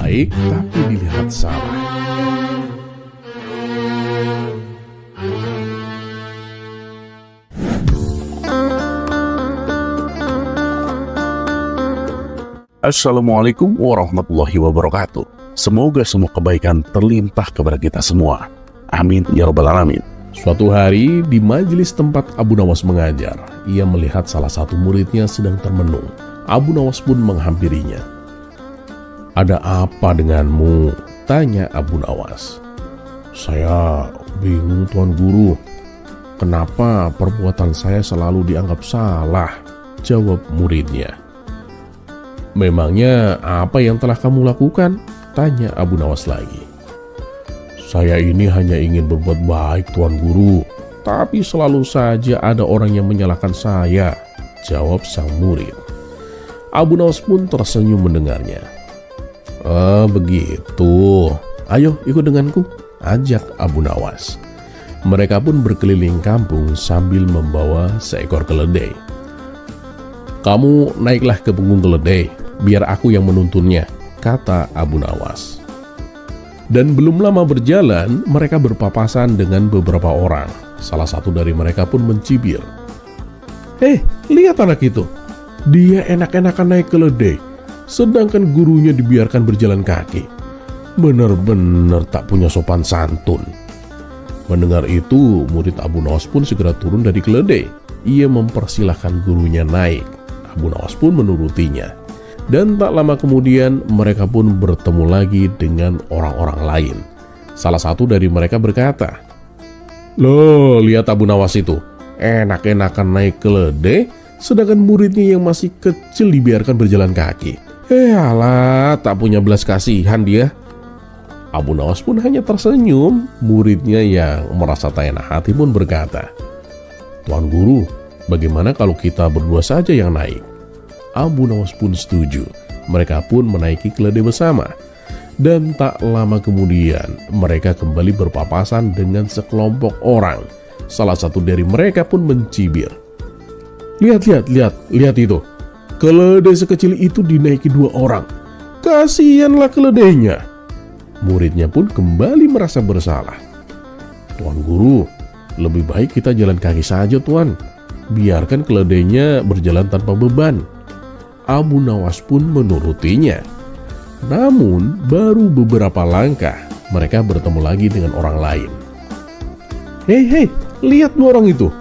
baik tapi dilihat salah. Assalamualaikum warahmatullahi wabarakatuh. Semoga semua kebaikan terlimpah kepada kita semua. Amin ya rabbal alamin. Suatu hari di majelis tempat Abu Nawas mengajar, ia melihat salah satu muridnya sedang termenung. Abu Nawas pun menghampirinya. "Ada apa denganmu?" tanya Abu Nawas. "Saya bingung Tuan Guru. Kenapa perbuatan saya selalu dianggap salah?" jawab muridnya. "Memangnya apa yang telah kamu lakukan?" tanya Abu Nawas lagi. "Saya ini hanya ingin berbuat baik Tuan Guru, tapi selalu saja ada orang yang menyalahkan saya," jawab sang murid. Abu Nawas pun tersenyum mendengarnya. Begitu. Ayo ikut denganku," ajak Abu Nawas. Mereka pun berkeliling kampung sambil membawa seekor keledai. "Kamu naiklah ke punggung keledai, biar aku yang menuntunnya," kata Abu Nawas. Dan belum lama berjalan, mereka berpapasan dengan beberapa orang. Salah satu dari mereka pun mencibir. Lihat anak itu. Dia enak-enakan naik keledai, sedangkan gurunya dibiarkan berjalan kaki. Benar-benar tak punya sopan santun." Mendengar itu, murid Abu Nawas pun segera turun dari keledai. Ia mempersilahkan gurunya naik. Abu Nawas pun menurutinya. Dan tak lama kemudian mereka pun bertemu lagi dengan orang-orang lain. Salah satu dari mereka berkata, "Loh, lihat Abu Nawas itu. Enak-enakan naik keledai, sedangkan muridnya yang masih kecil dibiarkan berjalan kaki. Alah, tak punya belas kasihan dia." Abu Nawas pun hanya tersenyum. Muridnya yang merasa tak enak hati pun berkata, "Tuan Guru, bagaimana kalau kita berdua saja yang naik?" Abu Nawas pun setuju. Mereka pun menaiki keledai bersama. Dan tak lama kemudian mereka kembali berpapasan dengan sekelompok orang. Salah satu dari mereka pun mencibir. Lihat itu. Keledai sekecil itu dinaiki 2 orang. Kasihanlah keledainya." Muridnya pun kembali merasa bersalah. "Tuan Guru, lebih baik kita jalan kaki saja Tuan. Biarkan keledainya berjalan tanpa beban." Abu Nawas pun menurutinya. Namun baru beberapa langkah mereka bertemu lagi dengan orang lain. Hei, lihat 2 orang itu.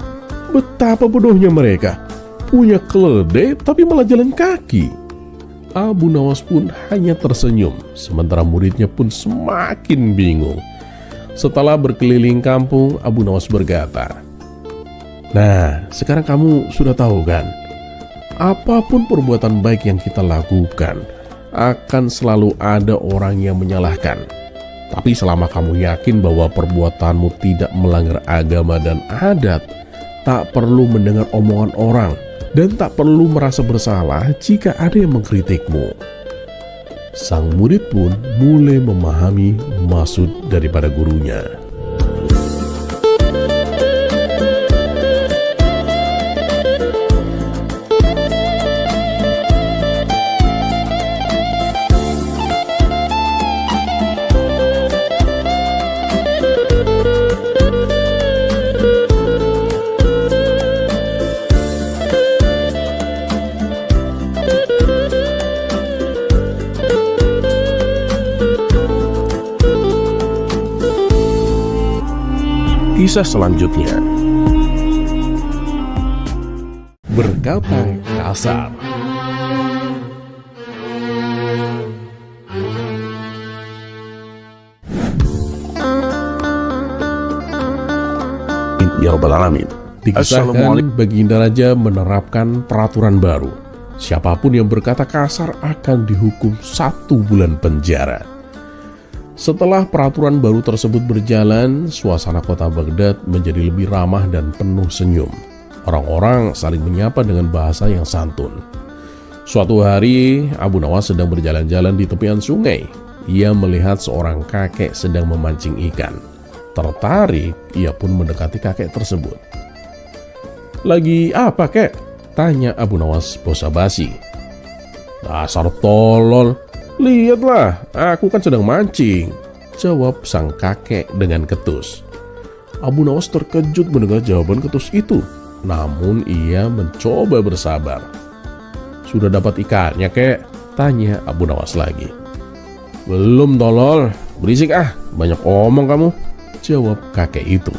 Betapa bodohnya mereka. Punya keledai tapi malah jalan kaki. Abu Nawas pun hanya tersenyum, sementara muridnya pun semakin bingung. Setelah berkeliling kampung, Abu Nawas berkata, "Nah, sekarang kamu sudah tahu kan? Apapun perbuatan baik yang kita lakukan, akan selalu ada orang yang menyalahkan. Tapi selama kamu yakin bahwa perbuatanmu tidak melanggar agama dan adat, tak perlu mendengar omongan orang, dan tak perlu merasa bersalah jika ada yang mengkritikmu." Sang murid pun mulai memahami maksud daripada gurunya. Kisah selanjutnya, berkata kasar. Ya rabbal alamin. Dikisahkan Baginda Raja menerapkan peraturan baru. Siapapun yang berkata kasar akan dihukum 1 bulan penjara. Setelah peraturan baru tersebut berjalan, suasana kota Baghdad menjadi lebih ramah dan penuh senyum. Orang-orang saling menyapa dengan bahasa yang santun. Suatu hari, Abu Nawas sedang berjalan-jalan di tepian sungai. Ia melihat seorang kakek sedang memancing ikan. Tertarik, ia pun mendekati kakek tersebut. "Lagi apa, Kek?" tanya Abu Nawas basa-basi. "Dasar tolol, "Lihatlah, aku kan sedang mancing," jawab sang kakek dengan ketus. Abu Nawas terkejut mendengar jawaban ketus itu, namun ia mencoba bersabar. "Sudah dapat ikannya, kek?" tanya Abu Nawas lagi. "Belum, tolol, berisik ah, banyak omong kamu," jawab kakek itu.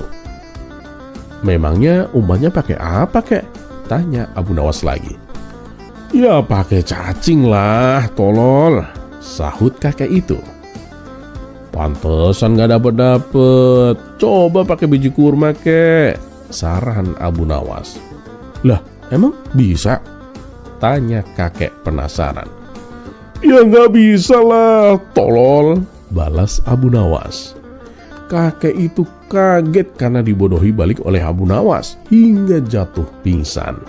"Memangnya umpannya pakai apa, kek?" tanya Abu Nawas lagi. "Ya pakai cacing lah, tolol," sahut kakek itu. "Pantesan gak dapet-dapet, coba pakai biji kurma, kek," saran Abu Nawas. "Lah, emang bisa?" tanya kakek penasaran. "Ya gak bisa lah, tolol," balas Abu Nawas. Kakek itu kaget karena dibodohi balik oleh Abu Nawas hingga jatuh pingsan.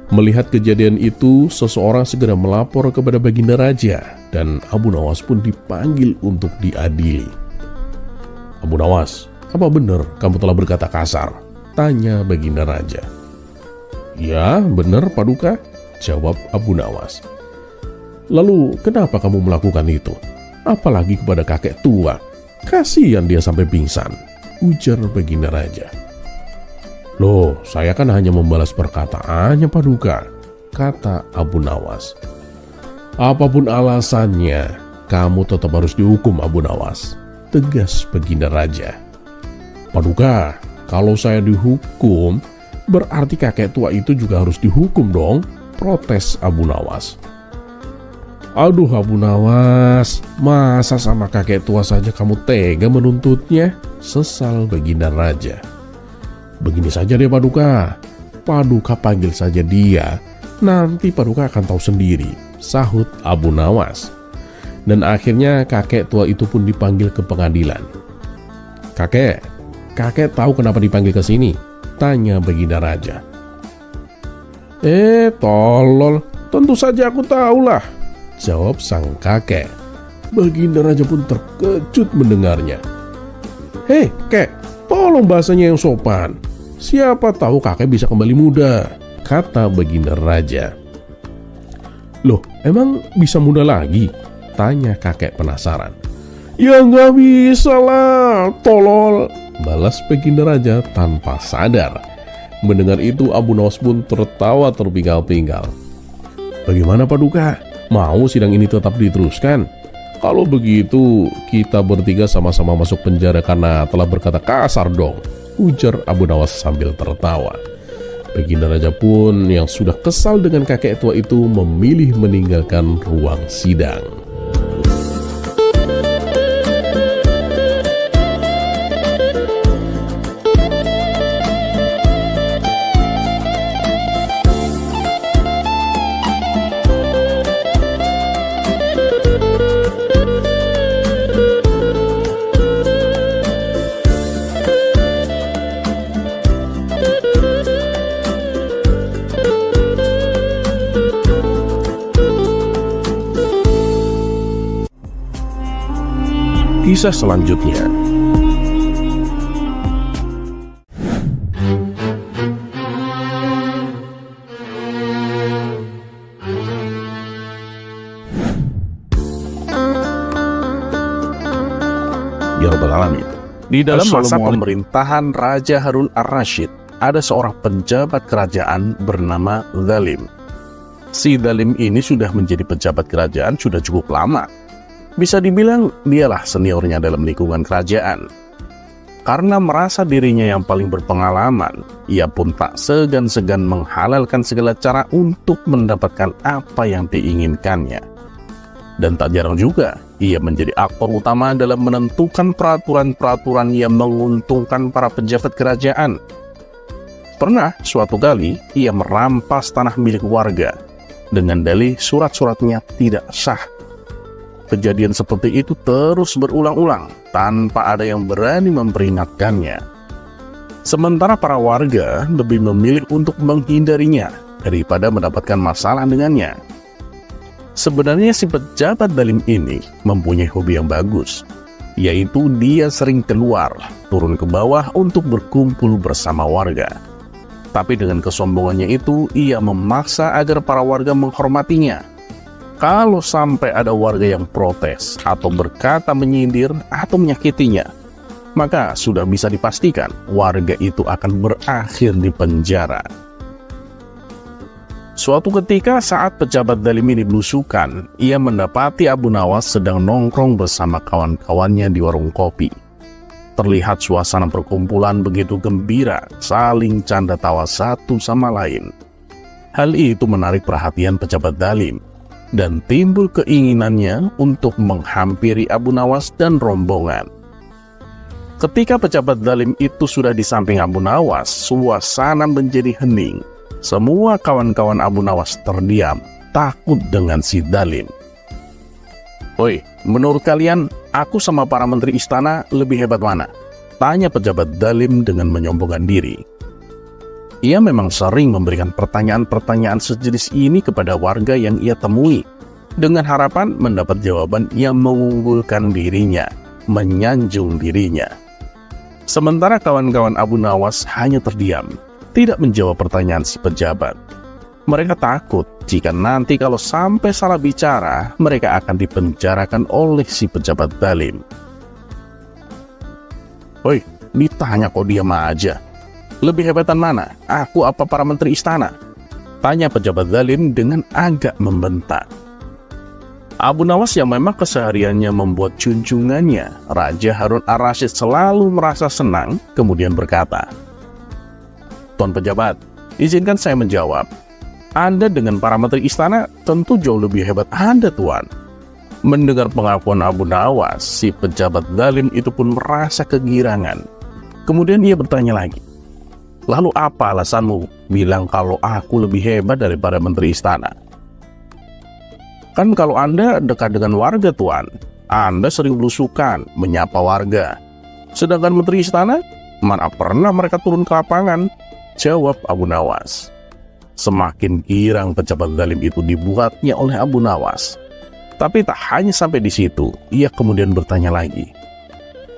Melihat kejadian itu, seseorang segera melapor kepada Baginda Raja dan Abu Nawas pun dipanggil untuk diadili. "Abu Nawas, apa benar kamu telah berkata kasar?" tanya Baginda Raja. "Ya, benar Paduka," jawab Abu Nawas. "Lalu kenapa kamu melakukan itu? Apalagi kepada kakek tua? Kasihan dia sampai pingsan," ujar Baginda Raja. "Loh, saya kan hanya membalas perkataannya Paduka," kata Abu Nawas. "Apapun alasannya, kamu tetap harus dihukum Abu Nawas," tegas Baginda Raja. "Paduka, kalau saya dihukum, berarti kakek tua itu juga harus dihukum dong," protes Abu Nawas. "Aduh Abu Nawas, masa sama kakek tua saja kamu tega menuntutnya?" sesal Baginda Raja. "Begini saja deh Paduka, Paduka panggil saja dia, nanti Paduka akan tahu sendiri," sahut Abu Nawas. Dan akhirnya kakek tua itu pun dipanggil ke pengadilan. Kakek tahu kenapa dipanggil ke sini?" tanya Baginda Raja. Tolol, tentu saja aku tahulah," jawab sang kakek. Baginda Raja pun terkejut mendengarnya. "Hei, kek, tolong bahasanya yang sopan. Siapa tahu kakek bisa kembali muda," kata Baginda Raja. "Loh, emang bisa muda lagi?" tanya kakek penasaran. "Ya nggak bisa lah, tolol," balas Baginda Raja tanpa sadar. Mendengar itu Abu Nawas pun tertawa terpinggal-pinggal. "Bagaimana Paduka? Mau sidang ini tetap diteruskan? Kalau begitu kita bertiga sama-sama masuk penjara karena telah berkata kasar dong," ujar Abu Nawas sambil tertawa. Baginda Raja pun yang sudah kesal dengan kakek tua itu memilih meninggalkan ruang sidang. Kisah selanjutnya. Ya Rabbal Alamin. Di dalam masa pemerintahan Raja Harun ar-Rasyid, ada seorang penjabat kerajaan bernama Zalim. Si Zalim ini sudah menjadi pejabat kerajaan sudah cukup lama. Bisa dibilang dialah seniornya dalam lingkungan kerajaan. Karena merasa dirinya yang paling berpengalaman, ia pun tak segan-segan menghalalkan segala cara untuk mendapatkan apa yang diinginkannya. Dan tak jarang juga, ia menjadi aktor utama dalam menentukan peraturan-peraturan yang menguntungkan para pejabat kerajaan. Pernah suatu kali, ia merampas tanah milik warga dengan dalih surat-suratnya tidak sah. Kejadian seperti itu terus berulang-ulang tanpa ada yang berani memperingatkannya. Sementara para warga lebih memilih untuk menghindarinya daripada mendapatkan masalah dengannya. Sebenarnya si pejabat zalim ini mempunyai hobi yang bagus, yaitu dia sering keluar, turun ke bawah untuk berkumpul bersama warga. Tapi dengan kesombongannya itu, ia memaksa agar para warga menghormatinya. Kalau sampai ada warga yang protes atau berkata menyindir atau menyakitinya, maka sudah bisa dipastikan warga itu akan berakhir di penjara. Suatu ketika saat pejabat zalim ini belusukan, ia mendapati Abu Nawas sedang nongkrong bersama kawan-kawannya di warung kopi. Terlihat suasana perkumpulan begitu gembira, saling canda tawa satu sama lain. Hal itu menarik perhatian pejabat zalim, dan timbul keinginannya untuk menghampiri Abu Nawas dan rombongan. Ketika pejabat zalim itu sudah di samping Abu Nawas, suasana menjadi hening. Semua kawan-kawan Abu Nawas terdiam, takut dengan si zalim. "Oi, menurut kalian, aku sama para menteri istana lebih hebat mana?" tanya pejabat zalim dengan menyombongkan diri. Ia memang sering memberikan pertanyaan-pertanyaan sejenis ini kepada warga yang ia temui, dengan harapan mendapat jawaban yang mengunggulkan dirinya, menyanjung dirinya. Sementara kawan-kawan Abu Nawas hanya terdiam, tidak menjawab pertanyaan si pejabat. Mereka takut jika nanti kalau sampai salah bicara, mereka akan dipenjarakan oleh si pejabat zalim. "Woi, ditanya kok diam aja. Lebih hebatan mana, aku apa para menteri istana?" tanya pejabat zalim dengan agak membentak. Abu Nawas yang memang kesehariannya membuat junjungannya, Raja Harun ar-Rasyid, selalu merasa senang, kemudian berkata, "Tuan pejabat, izinkan saya menjawab. Anda dengan para menteri istana tentu jauh lebih hebat Anda, Tuan." Mendengar pengakuan Abu Nawas, si pejabat zalim itu pun merasa kegirangan. Kemudian ia bertanya lagi, "Lalu apa alasanmu bilang kalau aku lebih hebat daripada menteri istana?" "Kan kalau Anda dekat dengan warga, Tuan. Anda sering belusukan, menyapa warga. Sedangkan menteri istana, mana pernah mereka turun ke lapangan?" jawab Abu Nawas. Semakin girang pejabat zalim itu dibuatnya oleh Abu Nawas. Tapi tak hanya sampai di situ, ia kemudian bertanya lagi,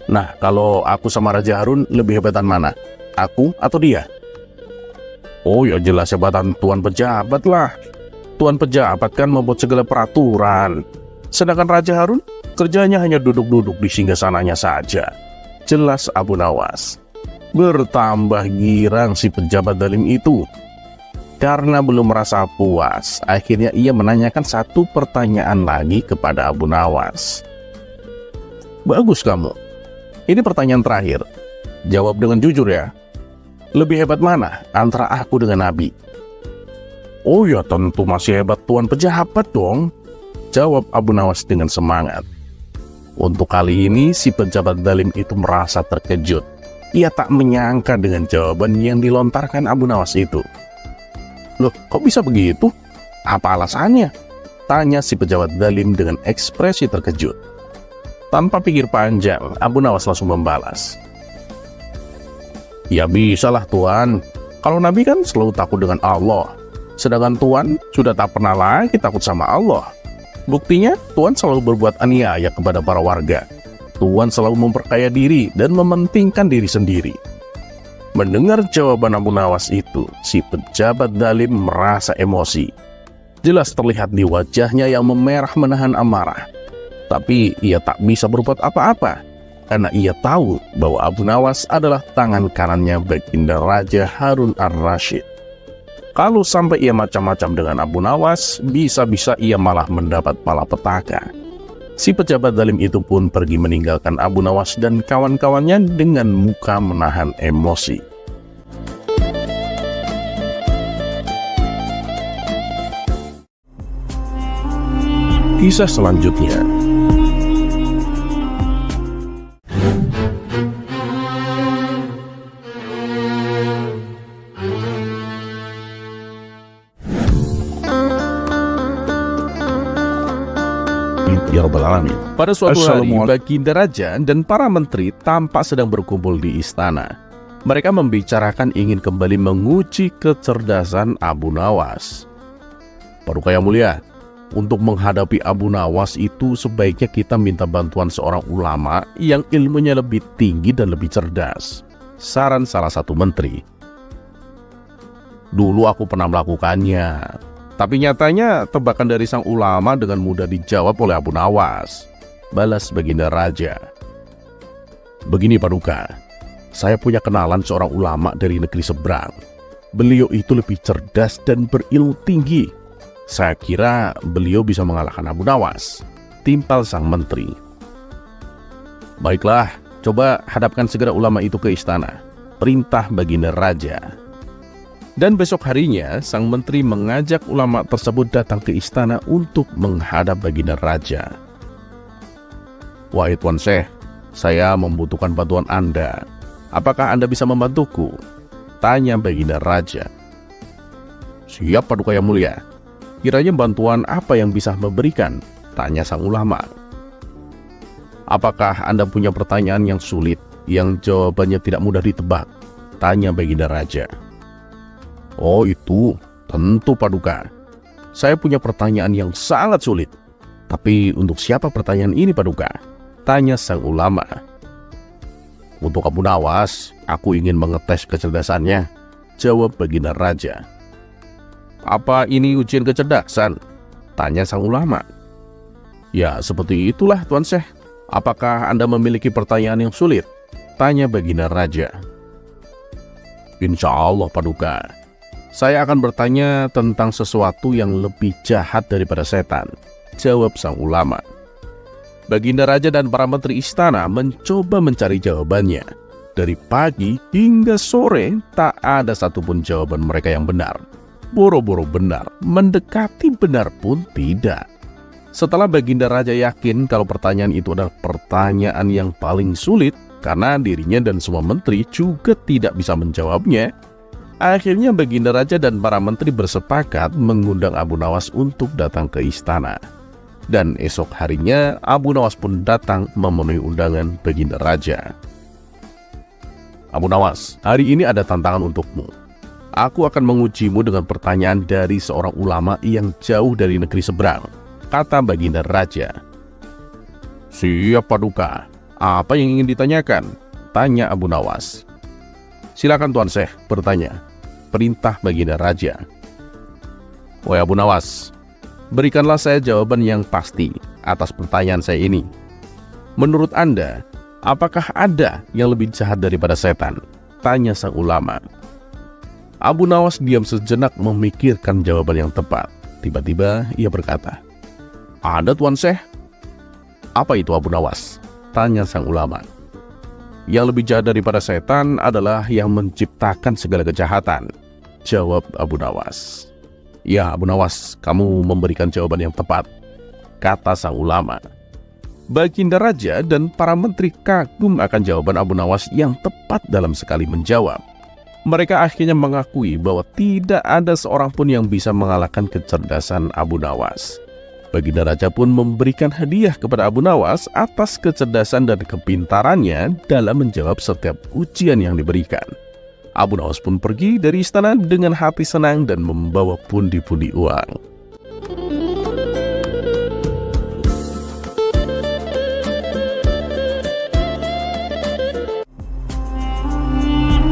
"Nah, kalau aku sama Raja Harun lebih hebatan mana? Aku atau dia?" "Oh ya jelas hebatan Tuan pejabat lah. Tuan pejabat kan membuat segala peraturan. Sedangkan Raja Harun kerjanya hanya duduk-duduk di singgasananya saja," jelas Abu Nawas. Bertambah girang si pejabat zalim itu. Karena belum merasa puas, akhirnya ia menanyakan satu pertanyaan lagi kepada Abu Nawas. "Bagus kamu. Ini pertanyaan terakhir. Jawab dengan jujur ya. Lebih hebat mana antara aku dengan Nabi?" "Oh ya tentu masih hebat Tuan pejabat dong," jawab Abu Nawas dengan semangat. Untuk kali ini si pejabat zalim itu merasa terkejut. Ia tak menyangka dengan jawaban yang dilontarkan Abu Nawas itu. "Loh, kok bisa begitu? Apa alasannya?" tanya si pejabat zalim dengan ekspresi terkejut. Tanpa pikir panjang, Abu Nawas langsung membalas, "Ya bisalah Tuan. Kalau Nabi kan selalu takut dengan Allah. Sedangkan Tuan sudah tak pernah lagi takut sama Allah. Buktinya, Tuan selalu berbuat aniaya kepada para warga. Tuan selalu memperkaya diri dan mementingkan diri sendiri." Mendengar jawaban Abu Nawas itu, si pejabat zalim merasa emosi. Jelas terlihat di wajahnya yang memerah menahan amarah. Tapi ia tak bisa berbuat apa-apa, karena ia tahu bahwa Abu Nawas adalah tangan kanannya baginda Raja Harun ar-Rasyid. Kalau sampai ia macam-macam dengan Abu Nawas, bisa-bisa ia malah mendapat malapetaka. Si pejabat zalim itu pun pergi meninggalkan Abu Nawas dan kawan-kawannya dengan muka menahan emosi. Kisah selanjutnya. Ya Rabbal Alamin. Pada suatu hari, baginda raja dan para menteri tampak sedang berkumpul di istana. Mereka membicarakan ingin kembali menguji kecerdasan Abu Nawas. "Paduka yang mulia, untuk menghadapi Abu Nawas itu sebaiknya kita minta bantuan seorang ulama yang ilmunya lebih tinggi dan lebih cerdas," saran salah satu menteri. "Dulu aku pernah melakukannya, Tapi nyatanya tebakan dari sang ulama dengan mudah dijawab oleh Abu Nawas, balas Baginda Raja. Begini Paduka, saya punya kenalan seorang ulama dari negeri seberang. Beliau itu lebih cerdas dan berilmu tinggi. Saya kira beliau bisa mengalahkan Abu Nawas, timpal sang menteri. Baiklah, coba hadapkan segera ulama itu ke istana, perintah Baginda Raja. Dan besok harinya, sang menteri mengajak ulama tersebut datang ke istana untuk menghadap Baginda Raja. Wahai Tuan Syekh, saya membutuhkan bantuan Anda. Apakah Anda bisa membantuku? Tanya Baginda Raja. Siap Paduka yang mulia. Kiranya bantuan apa yang bisa memberikan? Tanya sang ulama. Apakah Anda punya pertanyaan yang sulit, yang jawabannya tidak mudah ditebak? Tanya Baginda Raja. Oh itu, tentu Paduka. Saya punya pertanyaan yang sangat sulit. Tapi untuk siapa pertanyaan ini Paduka? Tanya sang ulama. Untuk Abu Nawas, aku ingin mengetes kecerdasannya. Jawab Baginda Raja. Apa ini ujian kecerdasan? Tanya sang ulama. Ya seperti itulah Tuan Syekh. Apakah Anda memiliki pertanyaan yang sulit? Tanya Baginda Raja. Insya Allah Paduka. Saya akan bertanya tentang sesuatu yang lebih jahat daripada setan. Jawab sang ulama. Baginda Raja dan para menteri istana mencoba mencari jawabannya. Dari pagi hingga sore tak ada satupun jawaban mereka yang benar. Boro-boro benar, mendekati benar pun tidak. Setelah Baginda Raja yakin kalau pertanyaan itu adalah pertanyaan yang paling sulit, karena dirinya dan semua menteri juga tidak bisa menjawabnya, akhirnya Baginda Raja dan para menteri bersepakat mengundang Abu Nawas untuk datang ke istana. Dan esok harinya Abu Nawas pun datang memenuhi undangan Baginda Raja. Abu Nawas, hari ini ada tantangan untukmu. Aku akan mengujimu dengan pertanyaan dari seorang ulama yang jauh dari negeri seberang, kata Baginda Raja. Siap Paduka. Apa yang ingin ditanyakan? Tanya Abu Nawas. Silakan Tuan Syekh bertanya. Perintah Baginda Raja. Wahai Abu Nawas, berikanlah saya jawaban yang pasti atas pertanyaan saya ini. Menurut Anda, apakah ada yang lebih jahat daripada setan? Tanya sang ulama. Abu Nawas diam sejenak memikirkan jawaban yang tepat. Tiba-tiba ia berkata, ada Tuan Syekh. Apa itu Abu Nawas? Tanya sang ulama. Yang lebih jahat daripada setan adalah yang menciptakan segala kejahatan. Jawab Abu Nawas. Ya Abu Nawas, kamu memberikan jawaban yang tepat, kata sang ulama. Baginda Raja dan para menteri kagum akan jawaban Abu Nawas yang tepat dalam sekali menjawab. Mereka akhirnya mengakui bahwa tidak ada seorang pun yang bisa mengalahkan kecerdasan Abu Nawas. Baginda Raja pun memberikan hadiah kepada Abu Nawas atas kecerdasan dan kepintarannya dalam menjawab setiap ujian yang diberikan. Abu Nawas pun pergi dari istana dengan hati senang dan membawa pundi-pundi uang.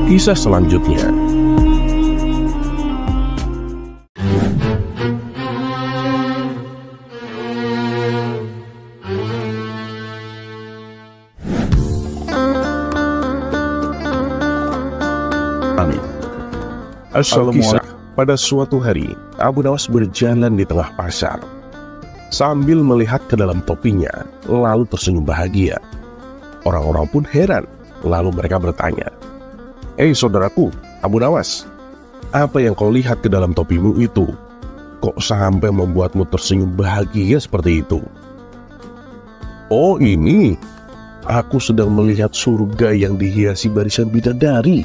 Kisah selanjutnya. Assalamualaikum. Pada suatu hari, Abu Nawas berjalan di tengah pasar sambil melihat ke dalam topinya, lalu tersenyum bahagia. Orang-orang pun heran, lalu mereka bertanya, saudaraku, Abu Nawas, apa yang kau lihat ke dalam topimu itu? Kok sampai membuatmu tersenyum bahagia seperti itu? Oh ini, aku sedang melihat surga yang dihiasi barisan bidadari,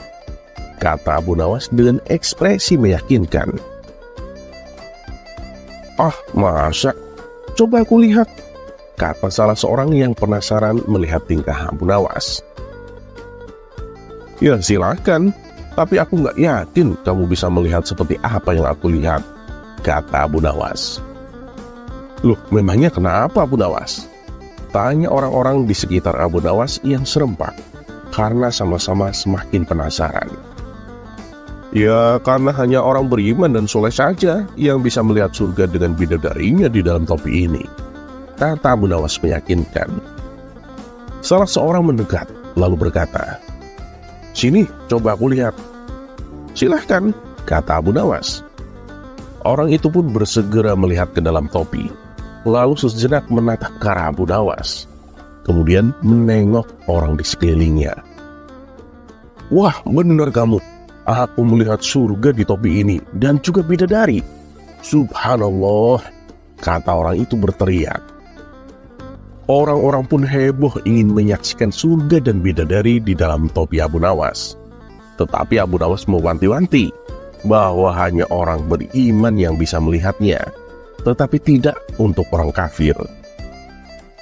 kata Abu Nawas dengan ekspresi meyakinkan. Ah, masa? Coba aku lihat, kata salah seorang yang penasaran melihat tingkah Abu Nawas. Ya silakan, tapi aku nggak yakin kamu bisa melihat seperti apa yang aku lihat, kata Abu Nawas. Loh, memangnya kenapa Abu Nawas? Tanya orang-orang di sekitar Abu Nawas yang serempak, karena sama-sama semakin penasaran. Ya, karena hanya orang beriman dan soleh saja yang bisa melihat surga dengan bidadarinya di dalam topi ini, kata Abu Nawas meyakinkan. Salah seorang mendekat lalu berkata, "Sini, coba aku lihat." "Silahkan," kata Abu Nawas. Orang itu pun bersegera melihat ke dalam topi, lalu sejenak menatap ke arah Abu Nawas, kemudian menengok orang di sekelilingnya. "Wah, benar kamu. Aku melihat surga di topi ini dan juga bidadari." "Subhanallah," kata orang itu berteriak. Orang-orang pun heboh ingin menyaksikan surga dan bidadari di dalam topi Abu Nawas. Tetapi Abu Nawas mewanti-wanti bahwa hanya orang beriman yang bisa melihatnya, tetapi tidak untuk orang kafir.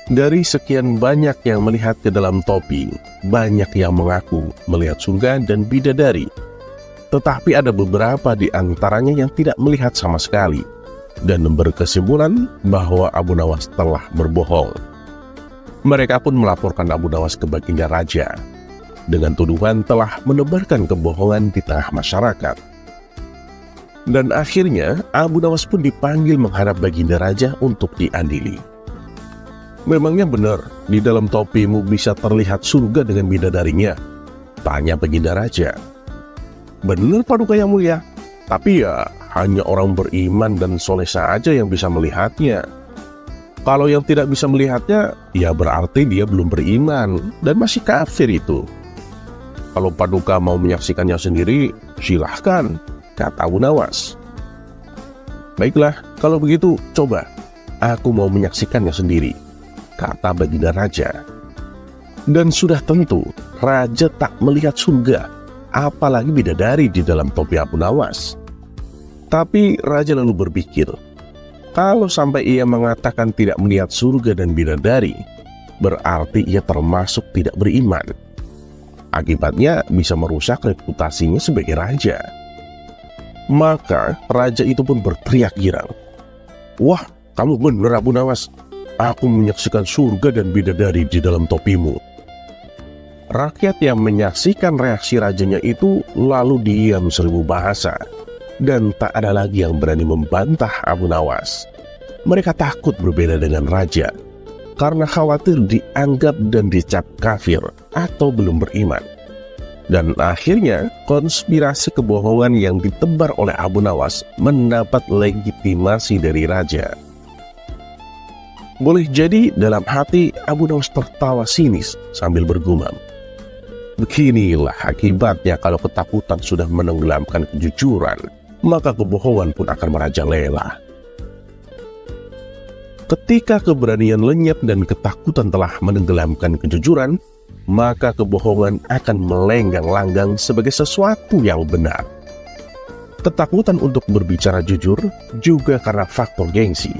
Dari sekian banyak yang melihat ke dalam topi, banyak yang mengaku melihat surga dan bidadari. Tetapi ada beberapa di antaranya yang tidak melihat sama sekali dan berkesimpulan bahwa Abu Nawas telah berbohong. Mereka pun melaporkan Abu Nawas ke Baginda Raja dengan tuduhan telah menebarkan kebohongan di tengah masyarakat. Dan akhirnya Abu Nawas pun dipanggil menghadap Baginda Raja untuk diadili. "Memangnya benar di dalam topimu bisa terlihat surga dengan bidadarinya?" tanya Baginda Raja. "Benar Paduka Yang Mulia, tapi ya hanya orang beriman dan soleh saja yang bisa melihatnya. Kalau yang tidak bisa melihatnya, ya berarti dia belum beriman dan masih kafir itu. Kalau Paduka mau menyaksikannya sendiri, silahkan," kata Abu Nawas. "Baiklah, kalau begitu coba, aku mau menyaksikannya sendiri," kata Baginda Raja. Dan sudah tentu, Raja tak melihat surga, apalagi bidadari di dalam topi Abu Nawas. Tapi Raja lalu berpikir, kalau sampai ia mengatakan tidak melihat surga dan bidadari, berarti ia termasuk tidak beriman. Akibatnya bisa merusak reputasinya sebagai raja. Maka Raja itu pun berteriak girang, "Wah, kamu benar Abu Nawas. Aku menyaksikan surga dan bidadari di dalam topimu." Rakyat yang menyaksikan reaksi rajanya itu lalu diam seribu bahasa, dan tak ada lagi yang berani membantah Abu Nawas. Mereka takut berbeda dengan raja, karena khawatir dianggap dan dicap kafir atau belum beriman. Dan akhirnya konspirasi kebohongan yang ditebar oleh Abu Nawas mendapat legitimasi dari raja. Boleh jadi dalam hati Abu Nawas tertawa sinis sambil bergumam, "Beginilah akibatnya kalau ketakutan sudah menenggelamkan kejujuran, maka kebohongan pun akan merajalela." Ketika keberanian lenyap dan ketakutan telah menenggelamkan kejujuran, maka kebohongan akan melenggang-langgang sebagai sesuatu yang benar. Ketakutan untuk berbicara jujur juga karena faktor gengsi.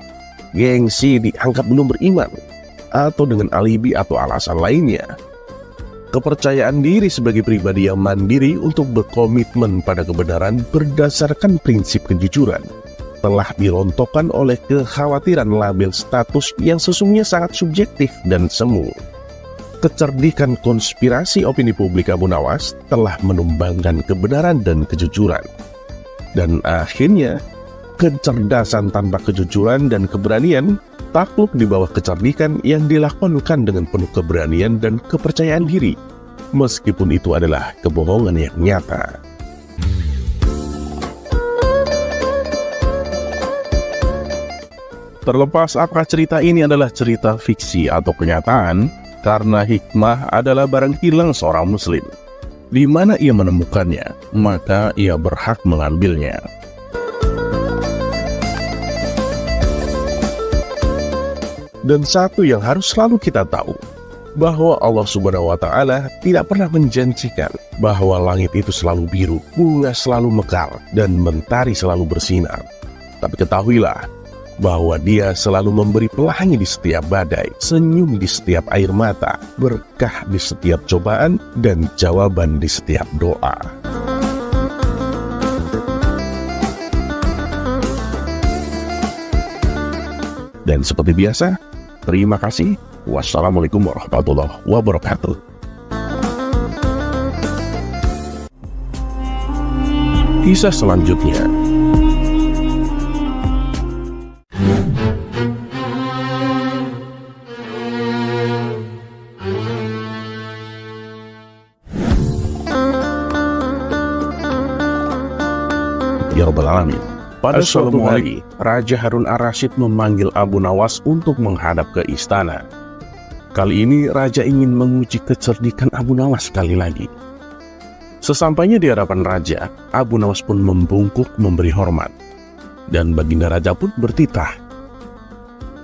Gengsi dianggap belum beriman, atau dengan alibi atau alasan lainnya. Kepercayaan diri sebagai pribadi yang mandiri untuk berkomitmen pada kebenaran berdasarkan prinsip kejujuran telah dirontokkan oleh kekhawatiran label status yang sesungguhnya sangat subjektif dan semu. Kecerdikan konspirasi opini publik Abu Nawas telah menumbangkan kebenaran dan kejujuran. Dan akhirnya, kecerdasan tanpa kejujuran dan keberanian takluk di bawah kecerdikan yang dilakonkan dengan penuh keberanian dan kepercayaan diri, meskipun itu adalah kebohongan yang nyata. Terlepas apakah cerita ini adalah cerita fiksi atau kenyataan, karena hikmah adalah barang hilang seorang muslim. Di mana ia menemukannya, maka ia berhak mengambilnya. Dan satu yang harus selalu kita tahu, bahwa Allah Subhanahu wa Ta'ala tidak pernah menjanjikan bahwa langit itu selalu biru, bunga selalu mekar, dan mentari selalu bersinar. Tapi ketahuilah bahwa Dia selalu memberi pelangi di setiap badai, senyum di setiap air mata, berkah di setiap cobaan, dan jawaban di setiap doa. Dan seperti biasa, terima kasih. Wassalamualaikum warahmatullahi wabarakatuh. Kisah selanjutnya. Ya Rabbal Alamin. Pada suatu hari, Raja Harun ar-Rasyid memanggil Abu Nawas untuk menghadap ke istana. Kali ini Raja ingin menguji kecerdikan Abu Nawas sekali lagi. Sesampainya di hadapan Raja, Abu Nawas pun membungkuk memberi hormat. Dan baginda Raja pun bertitah.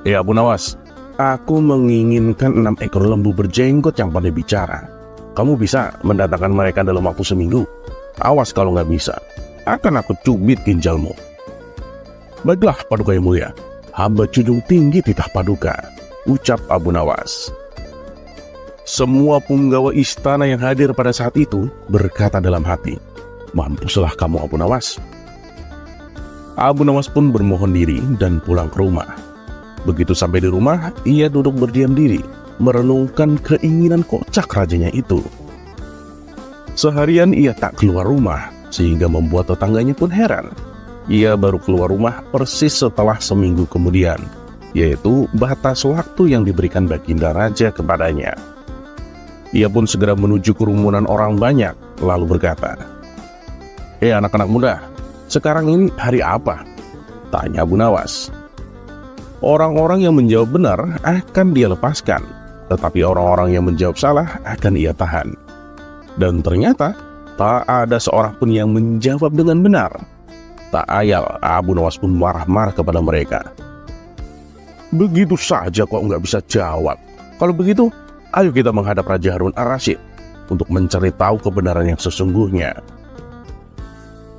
Abu Nawas, aku menginginkan 6 ekor lembu berjenggot yang pandai bicara. Kamu bisa mendatangkan mereka dalam waktu seminggu? Awas kalau nggak bisa, akan aku cubit ginjalmu. Baiklah Paduka yang mulia, hamba junjung tinggi titah Paduka, ucap Abu Nawas. Semua punggawa istana yang hadir pada saat itu berkata dalam hati, mampuslah kamu Abu Nawas. Abu Nawas pun bermohon diri dan pulang ke rumah. Begitu sampai di rumah, ia duduk berdiam diri, merenungkan keinginan kocak rajanya itu. Seharian ia tak keluar rumah, sehingga membuat tetangganya pun heran. Ia baru keluar rumah persis setelah seminggu kemudian, yaitu batas waktu yang diberikan baginda raja kepadanya. Ia pun segera menuju kerumunan orang banyak, lalu berkata, anak-anak muda, sekarang ini hari apa? Tanya Abu Nawas. Orang-orang yang menjawab benar akan dia lepaskan, tetapi orang-orang yang menjawab salah akan ia tahan. Dan ternyata tak ada seorang pun yang menjawab dengan benar. Tak ayal, Abu Nawas pun marah-marah kepada mereka. Begitu saja kok nggak bisa jawab. Kalau begitu, ayo kita menghadap Raja Harun ar-Rasyid untuk mencari tahu kebenaran yang sesungguhnya.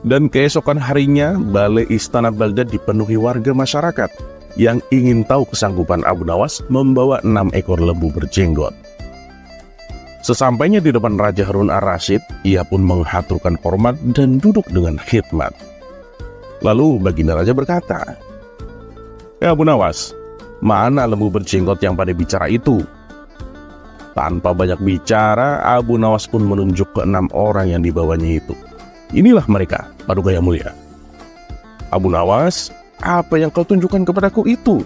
Dan keesokan harinya, balai istana Baghdad dipenuhi warga masyarakat yang ingin tahu kesanggupan Abu Nawas membawa 6 ekor lembu berjenggot. Sesampainya di depan Raja Harun ar-Rasyid, ia pun menghaturkan hormat dan duduk dengan khidmat. Lalu baginda raja berkata, Abu Nawas, mana lembu berjenggot yang pada bicara itu? Tanpa banyak bicara, Abu Nawas pun menunjuk ke 6 orang yang dibawanya itu. Inilah mereka, Paduka yang mulia. Abu Nawas, apa yang kau tunjukkan kepadaku itu?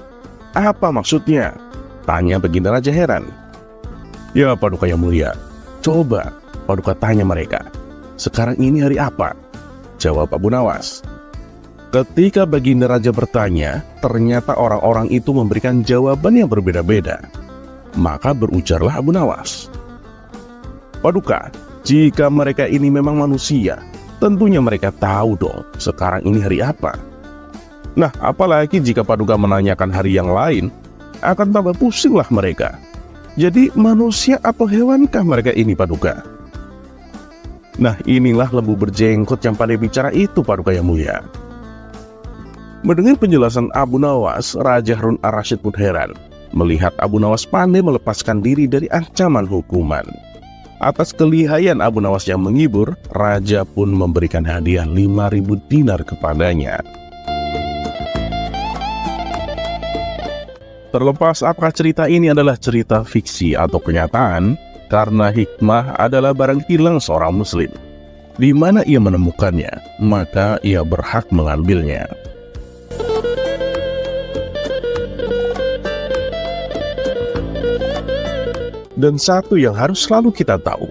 Apa maksudnya? Tanya baginda raja heran. Ya Paduka yang mulia, coba Paduka tanya mereka, sekarang ini hari apa? Jawab Abu Nawas. Ketika baginda raja bertanya, ternyata orang-orang itu memberikan jawaban yang berbeda-beda. Maka berujarlah Abu Nawas, Paduka, jika mereka ini memang manusia, tentunya mereka tahu dong sekarang ini hari apa. Nah, apalagi jika Paduka menanyakan hari yang lain, akan tambah pusinglah mereka. Jadi manusia atau hewankah mereka ini Paduka? Nah, inilah lembu berjenggot yang pandai bicara itu Paduka yang mulia. Mendengar penjelasan Abu Nawas, Raja Harun ar-Rasyid pun heran melihat Abu Nawas pandai melepaskan diri dari ancaman hukuman. Atas kelihayan Abu Nawas yang menghibur, Raja pun memberikan hadiah 5.000 dinar kepadanya. Terlepas apakah cerita ini adalah cerita fiksi atau kenyataan, karena hikmah adalah barang hilang seorang muslim. Di mana ia menemukannya, maka ia berhak mengambilnya. Dan satu yang harus selalu kita tahu,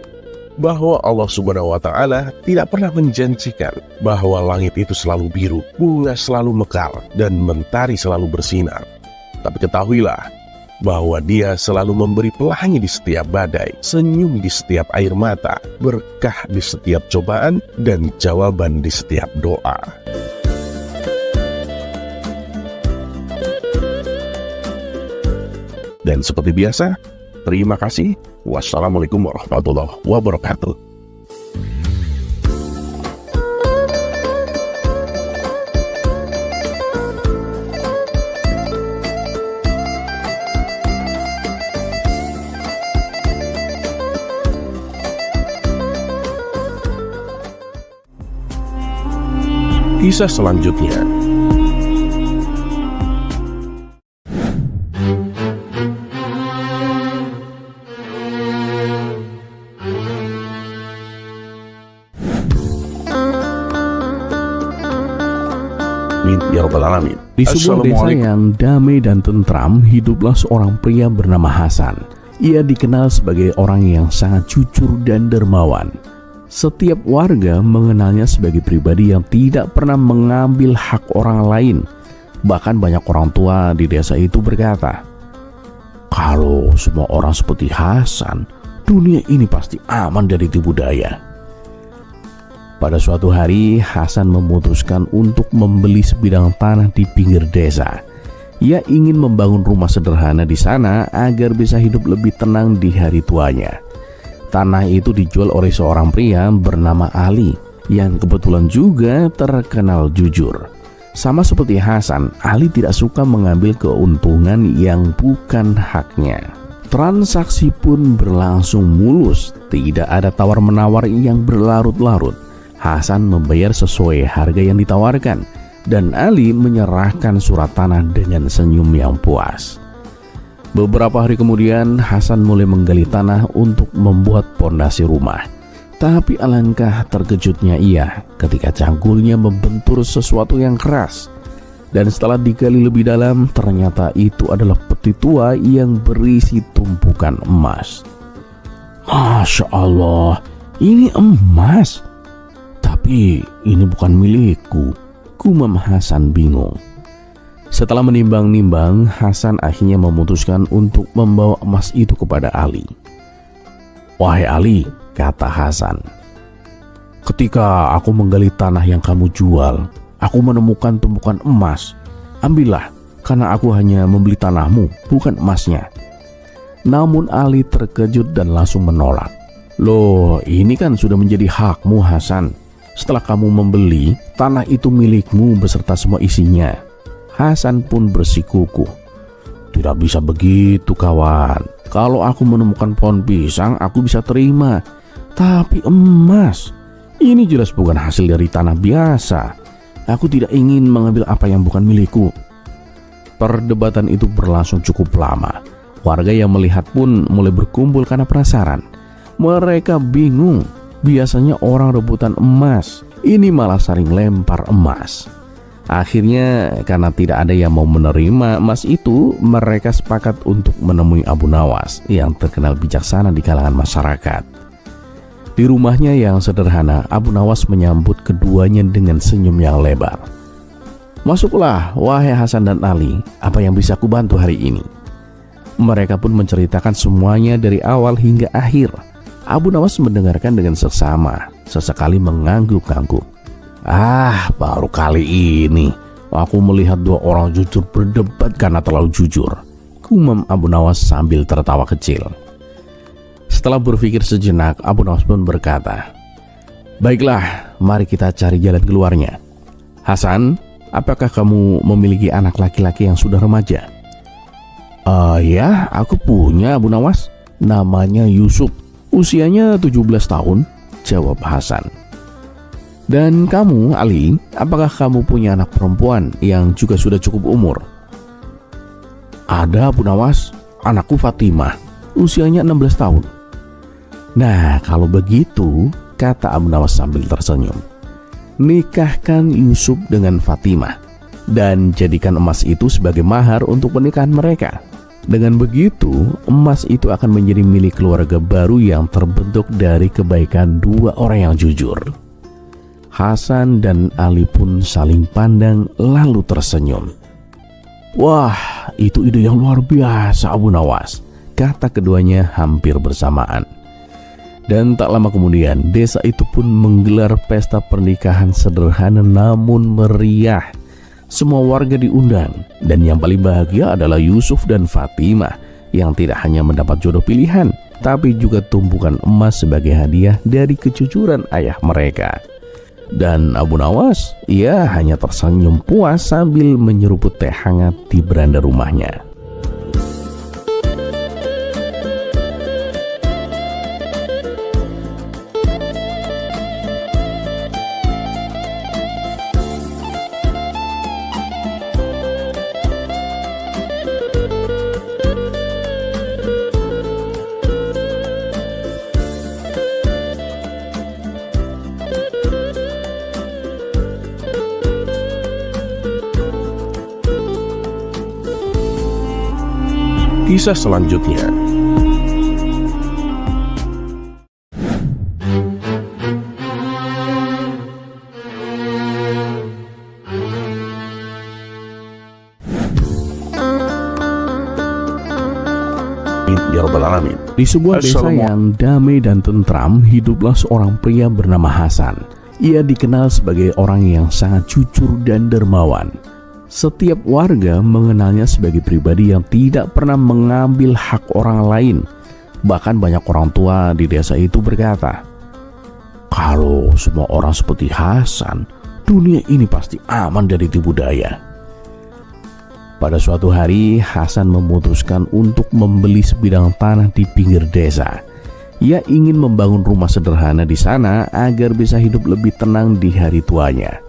bahwa Allah Subhanahu wa Ta'ala tidak pernah menjanjikan bahwa langit itu selalu biru, bunga selalu mekar, dan mentari selalu bersinar. Tapi ketahuilah bahwa Dia selalu memberi pelangi di setiap badai, senyum di setiap air mata, berkah di setiap cobaan, dan jawaban di setiap doa. Dan seperti biasa, terima kasih. Wassalamualaikum warahmatullahi wabarakatuh. Kisah selanjutnya. ya rabbal alamin. Di sebuah desa Assalamualaikum. yang damai dan tentram, hiduplah seorang pria bernama Hasan. Ia dikenal sebagai orang yang sangat jujur dan dermawan. Setiap warga mengenalnya sebagai pribadi yang tidak pernah mengambil hak orang lain. Bahkan banyak orang tua di desa itu berkata, "Kalau semua orang seperti Hasan, dunia ini pasti aman dari tipu daya." Pada suatu hari, Hasan memutuskan untuk membeli sebidang tanah di pinggir desa. Ia ingin membangun rumah sederhana di sana agar bisa hidup lebih tenang di hari tuanya. Tanah itu dijual oleh seorang pria bernama Ali yang kebetulan juga terkenal jujur. Sama seperti Hasan, Ali tidak suka mengambil keuntungan yang bukan haknya. Transaksi pun berlangsung mulus, tidak ada tawar-menawar yang berlarut-larut. Hasan membayar sesuai harga yang ditawarkan, dan Ali menyerahkan surat tanah dengan senyum yang puas. Beberapa hari kemudian, Hasan mulai menggali tanah untuk membuat pondasi rumah. Tapi alangkah terkejutnya ia ketika cangkulnya membentur sesuatu yang keras. Dan setelah digali lebih dalam, ternyata itu adalah peti tua yang berisi tumpukan emas. "Masya Allah, ini emas. Tapi ini bukan milikku," gumam Hasan bingung. Setelah menimbang-nimbang, Hasan akhirnya memutuskan untuk membawa emas itu kepada Ali. "Wahai Ali," kata Hasan, "ketika aku menggali tanah yang kamu jual, aku menemukan tumpukan emas. Ambillah, karena aku hanya membeli tanahmu, bukan emasnya." Namun Ali terkejut dan langsung menolak. "Loh, ini kan sudah menjadi hakmu, Hasan. Setelah kamu membeli, tanah itu milikmu beserta semua isinya." Hasan pun bersikukuh. "Tidak bisa begitu, kawan. Kalau aku menemukan pohon pisang, aku bisa terima. Tapi emas, ini jelas bukan hasil dari tanah biasa. Aku tidak ingin mengambil apa yang bukan milikku." Perdebatan itu berlangsung cukup lama. Warga yang melihat pun mulai berkumpul karena penasaran. Mereka bingung. Biasanya orang rebutan emas, ini malah saling lempar emas. Akhirnya karena tidak ada yang mau menerima emas itu, mereka sepakat untuk menemui Abu Nawas yang terkenal bijaksana di kalangan masyarakat. Di rumahnya yang sederhana, Abu Nawas menyambut keduanya dengan senyum yang lebar. "Masuklah, wahai Hasan dan Ali, apa yang bisa aku bantu hari ini?" Mereka pun menceritakan semuanya dari awal hingga akhir. Abu Nawas mendengarkan dengan seksama, sesekali mengangguk-angguk. Baru kali ini aku melihat dua orang jujur berdebat karena terlalu jujur," gumam Abu Nawas sambil tertawa kecil. Setelah berpikir sejenak, Abu Nawas pun berkata, "Baiklah, mari kita cari jalan keluarnya. Hasan, apakah kamu memiliki anak laki-laki yang sudah remaja?" "Ya, aku punya, Abu Nawas. Namanya Yusuf. Usianya 17 tahun, jawab Hasan. "Dan kamu, Ali, apakah kamu punya anak perempuan yang juga sudah cukup umur?" "Ada, Abu Nawas. Anakku Fatimah. Usianya 16 tahun. "Nah, kalau begitu," kata Abu Nawas sambil tersenyum, "nikahkan Yusuf dengan Fatimah dan jadikan emas itu sebagai mahar untuk pernikahan mereka. Dengan begitu, emas itu akan menjadi milik keluarga baru yang terbentuk dari kebaikan dua orang yang jujur." Hasan dan Ali pun saling pandang lalu tersenyum. "Wah, itu ide yang luar biasa, Abu Nawas," kata keduanya hampir bersamaan. Dan tak lama kemudian, desa itu pun menggelar pesta pernikahan sederhana namun meriah. Semua warga diundang, dan yang paling bahagia adalah Yusuf dan Fatimah yang tidak hanya mendapat jodoh pilihan, tapi juga tumpukan emas sebagai hadiah dari kejujuran ayah mereka. Dan Abu Nawas, ia hanya tersenyum puas sambil menyeruput teh hangat di beranda rumahnya. Kisah selanjutnya. Ya Rabbal Alamin. Di sebuah desa yang damai dan tentram, hiduplah seorang pria bernama Hasan. Ia dikenal sebagai orang yang sangat jujur dan dermawan. Setiap warga mengenalnya sebagai pribadi yang tidak pernah mengambil hak orang lain. Bahkan banyak orang tua di desa itu berkata, "Kalau semua orang seperti Hasan, dunia ini pasti aman dari tipu daya." Pada suatu hari, Hasan memutuskan untuk membeli sebidang tanah di pinggir desa. Ia ingin membangun rumah sederhana di sana agar bisa hidup lebih tenang di hari tuanya.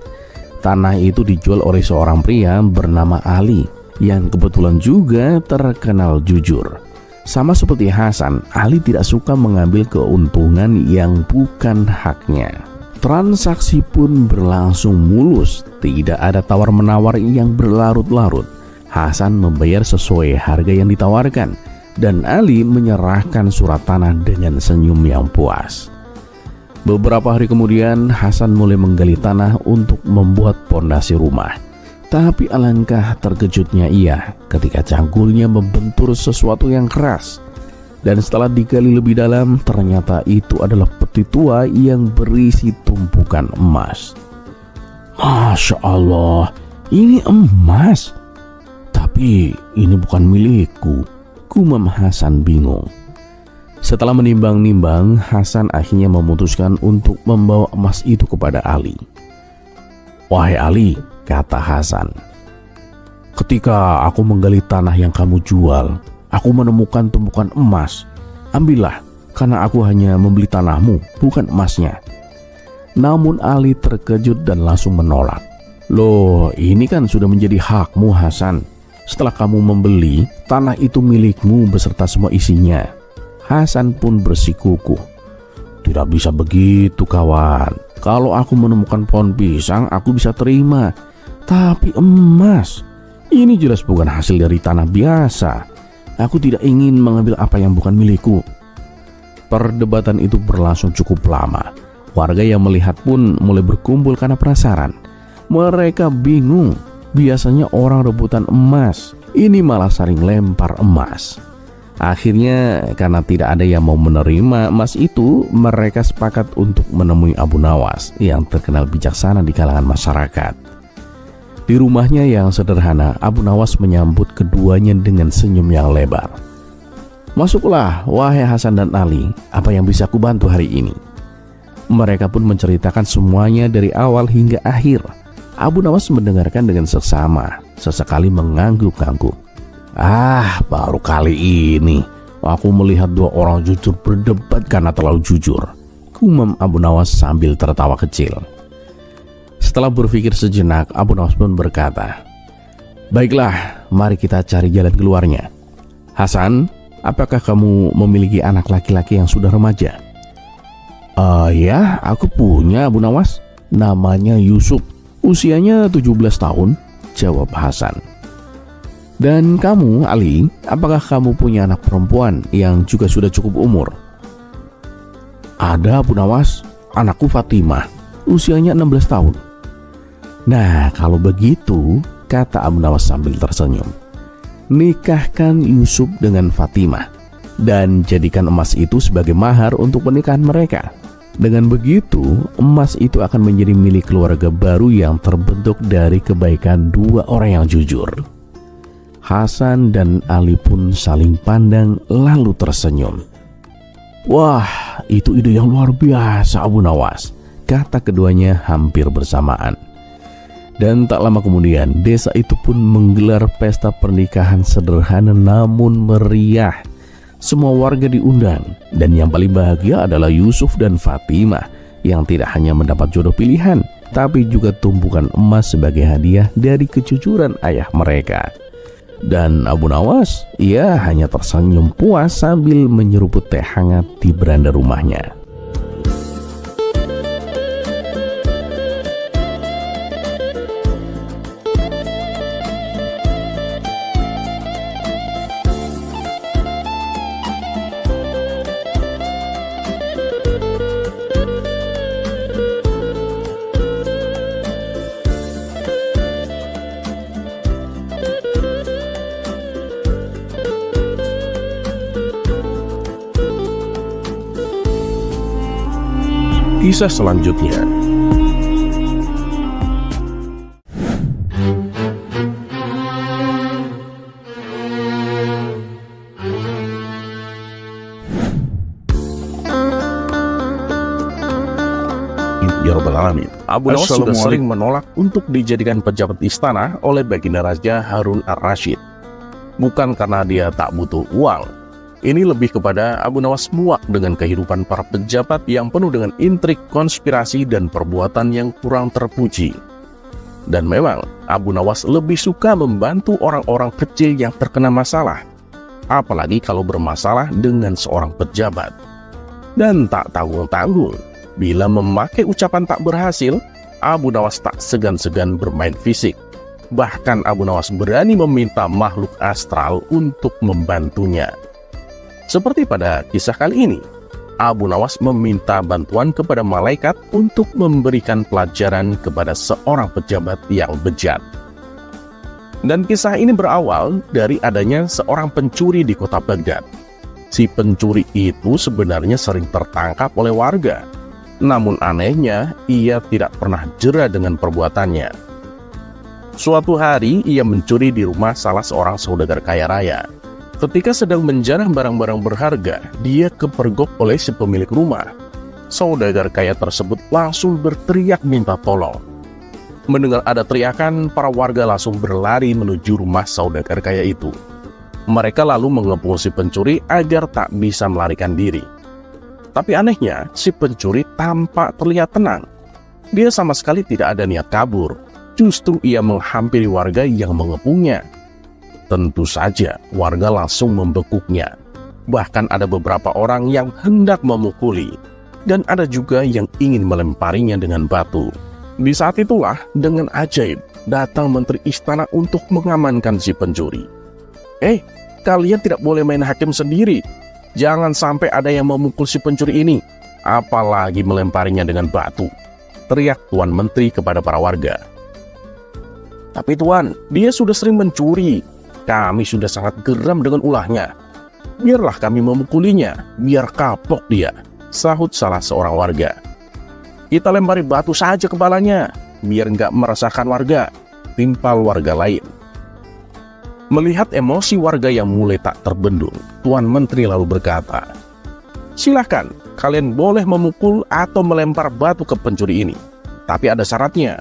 Tanah itu dijual oleh seorang pria bernama Ali, yang kebetulan juga terkenal jujur. Sama seperti Hasan, Ali tidak suka mengambil keuntungan yang bukan haknya. Transaksi pun berlangsung mulus, tidak ada tawar-menawar yang berlarut-larut. Hasan membayar sesuai harga yang ditawarkan, dan Ali menyerahkan surat tanah dengan senyum yang puas. Beberapa hari kemudian, Hasan mulai menggali tanah untuk membuat pondasi rumah. Tapi alangkah terkejutnya ia ketika cangkulnya membentur sesuatu yang keras. Dan setelah digali lebih dalam, ternyata itu adalah peti tua yang berisi tumpukan emas. "Masya Allah, ini emas. Tapi ini bukan milikku," gumam Hasan bingung. Setelah menimbang-nimbang, Hasan akhirnya memutuskan untuk membawa emas itu kepada Ali. "Wahai Ali," kata Hasan, "ketika aku menggali tanah yang kamu jual, aku menemukan tumpukan emas. Ambillah, karena aku hanya membeli tanahmu, bukan emasnya." Namun Ali terkejut dan langsung menolak. "Loh, ini kan sudah menjadi hakmu, Hasan. Setelah kamu membeli, tanah itu milikmu beserta semua isinya." Hasan pun bersikukuh. "Tidak bisa begitu, kawan. Kalau aku menemukan pohon pisang, aku bisa terima. Tapi emas, ini jelas bukan hasil dari tanah biasa. Aku tidak ingin mengambil apa yang bukan milikku." Perdebatan itu berlangsung cukup lama. Warga yang melihat pun mulai berkumpul karena penasaran. Mereka bingung. Biasanya orang rebutan emas, ini malah saling lempar emas. Akhirnya karena tidak ada yang mau menerima emas itu, mereka sepakat untuk menemui Abu Nawas yang terkenal bijaksana di kalangan masyarakat. Di rumahnya yang sederhana, Abu Nawas menyambut keduanya dengan senyum yang lebar. "Masuklah, wahai Hasan dan Ali, apa yang bisa aku bantu hari ini?" Mereka pun menceritakan semuanya dari awal hingga akhir. Abu Nawas mendengarkan dengan seksama, sesekali mengangguk-angguk. Baru kali ini aku melihat dua orang jujur berdebat karena terlalu jujur," gumam Abu Nawas sambil tertawa kecil. Setelah berpikir sejenak, Abu Nawas pun berkata, "Baiklah, mari kita cari jalan keluarnya. Hasan, apakah kamu memiliki anak laki-laki yang sudah remaja?" "Ya, aku punya, Abu Nawas. Namanya Yusuf. Usianya 17 tahun, jawab Hasan. "Dan kamu, Ali, apakah kamu punya anak perempuan yang juga sudah cukup umur?" "Ada, Abu Nawas. Anakku Fatimah. Usianya 16 tahun. "Nah, kalau begitu," kata Abu Nawas sambil tersenyum, "nikahkan Yusuf dengan Fatimah dan jadikan emas itu sebagai mahar untuk pernikahan mereka. Dengan begitu, emas itu akan menjadi milik keluarga baru yang terbentuk dari kebaikan dua orang yang jujur." Hasan dan Ali pun saling pandang lalu tersenyum. "Wah, itu ide yang luar biasa, Abu Nawas," kata keduanya hampir bersamaan. Dan tak lama kemudian, desa itu pun menggelar pesta pernikahan sederhana namun meriah. Semua warga diundang, dan yang paling bahagia adalah Yusuf dan Fatimah yang tidak hanya mendapat jodoh pilihan, tapi juga tumpukan emas sebagai hadiah dari kejujuran ayah mereka. Dan Abu Nawas, ia hanya tersenyum puas sambil menyeruput teh hangat di beranda rumahnya. Kisah selanjutnya. Ya Rabbal Alamin. Abu Nawas sudah Assalamualaikum. sering menolak untuk dijadikan pejabat istana oleh Baginda Raja Harun ar-Rasyid. Bukan karena dia tak butuh uang. Ini lebih kepada Abu Nawas muak dengan kehidupan para pejabat yang penuh dengan intrik, konspirasi, dan perbuatan yang kurang terpuji. Dan memang Abu Nawas lebih suka membantu orang-orang kecil yang terkena masalah, apalagi kalau bermasalah dengan seorang pejabat. Dan tak tanggung-tanggung, bila memakai ucapan tak berhasil, Abu Nawas tak segan-segan bermain fisik. Bahkan Abu Nawas berani meminta makhluk astral untuk membantunya. Seperti pada kisah kali ini, Abu Nawas meminta bantuan kepada malaikat untuk memberikan pelajaran kepada seorang pejabat yang bejat. Dan kisah ini berawal dari adanya seorang pencuri di kota Baghdad. Si pencuri itu sebenarnya sering tertangkap oleh warga. Namun anehnya, ia tidak pernah jera dengan perbuatannya. Suatu hari, ia mencuri di rumah salah seorang saudagar kaya raya. Ketika sedang menjarah barang-barang berharga, dia kepergok oleh si pemilik rumah. Saudagar kaya tersebut langsung berteriak minta tolong. Mendengar ada teriakan, para warga langsung berlari menuju rumah saudagar kaya itu. Mereka lalu mengepung si pencuri agar tak bisa melarikan diri. Tapi anehnya, si pencuri tampak terlihat tenang. Dia sama sekali tidak ada niat kabur. Justru ia menghampiri warga yang mengepungnya. Tentu saja, warga langsung membekuknya. Bahkan ada beberapa orang yang hendak memukuli. Dan ada juga yang ingin melemparinya dengan batu. Di saat itulah, dengan ajaib, datang menteri istana untuk mengamankan si pencuri. Kalian tidak boleh main hakim sendiri. Jangan sampai ada yang memukul si pencuri ini, apalagi melemparinya dengan batu, teriak Tuan Menteri kepada para warga. Tapi Tuan, dia sudah sering mencuri. Kami sudah sangat geram dengan ulahnya. Biarlah kami memukulinya, biar kapok dia, sahut salah seorang warga. Kita lempari batu saja kepalanya, biar nggak meresahkan warga, timpal warga lain. Melihat emosi warga yang mulai tak terbendung, Tuan Menteri lalu berkata, "Silahkan, kalian boleh memukul atau melempar batu ke pencuri ini. Tapi ada syaratnya."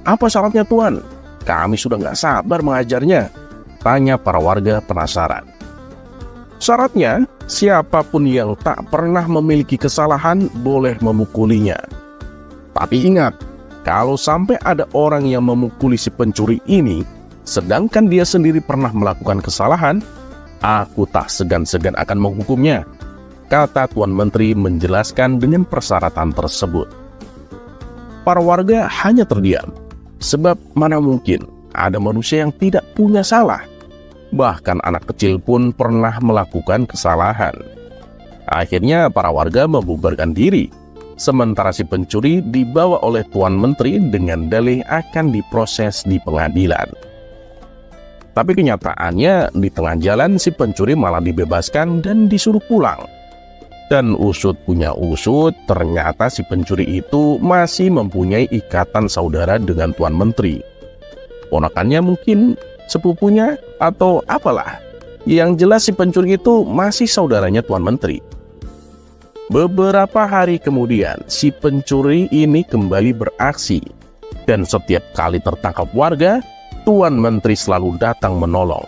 "Apa syaratnya, Tuan? Kami sudah nggak sabar mengajarnya," tanya para warga penasaran. "Syaratnya, siapapun yang tak pernah memiliki kesalahan boleh memukulinya. Tapi ingat, kalau sampai ada orang yang memukuli si pencuri ini, sedangkan dia sendiri pernah melakukan kesalahan, aku tak segan-segan akan menghukumnya," kata Tuan Menteri menjelaskan dengan persyaratan tersebut. Para warga hanya terdiam, sebab mana mungkin ada manusia yang tidak punya salah. Bahkan anak kecil pun pernah melakukan kesalahan. Akhirnya para warga membubarkan diri, sementara si pencuri dibawa oleh Tuan Menteri dengan dalih akan diproses di pengadilan. Tapi kenyataannya di tengah jalan si pencuri malah dibebaskan dan disuruh pulang. Dan usut punya usut, ternyata si pencuri itu masih mempunyai ikatan saudara dengan Tuan Menteri. Ponakannya mungkin, sepupunya, atau apalah. Yang jelas si pencuri itu masih saudaranya Tuan Menteri. Beberapa hari kemudian, si pencuri ini kembali beraksi. Dan setiap kali tertangkap warga, Tuan Menteri selalu datang menolong.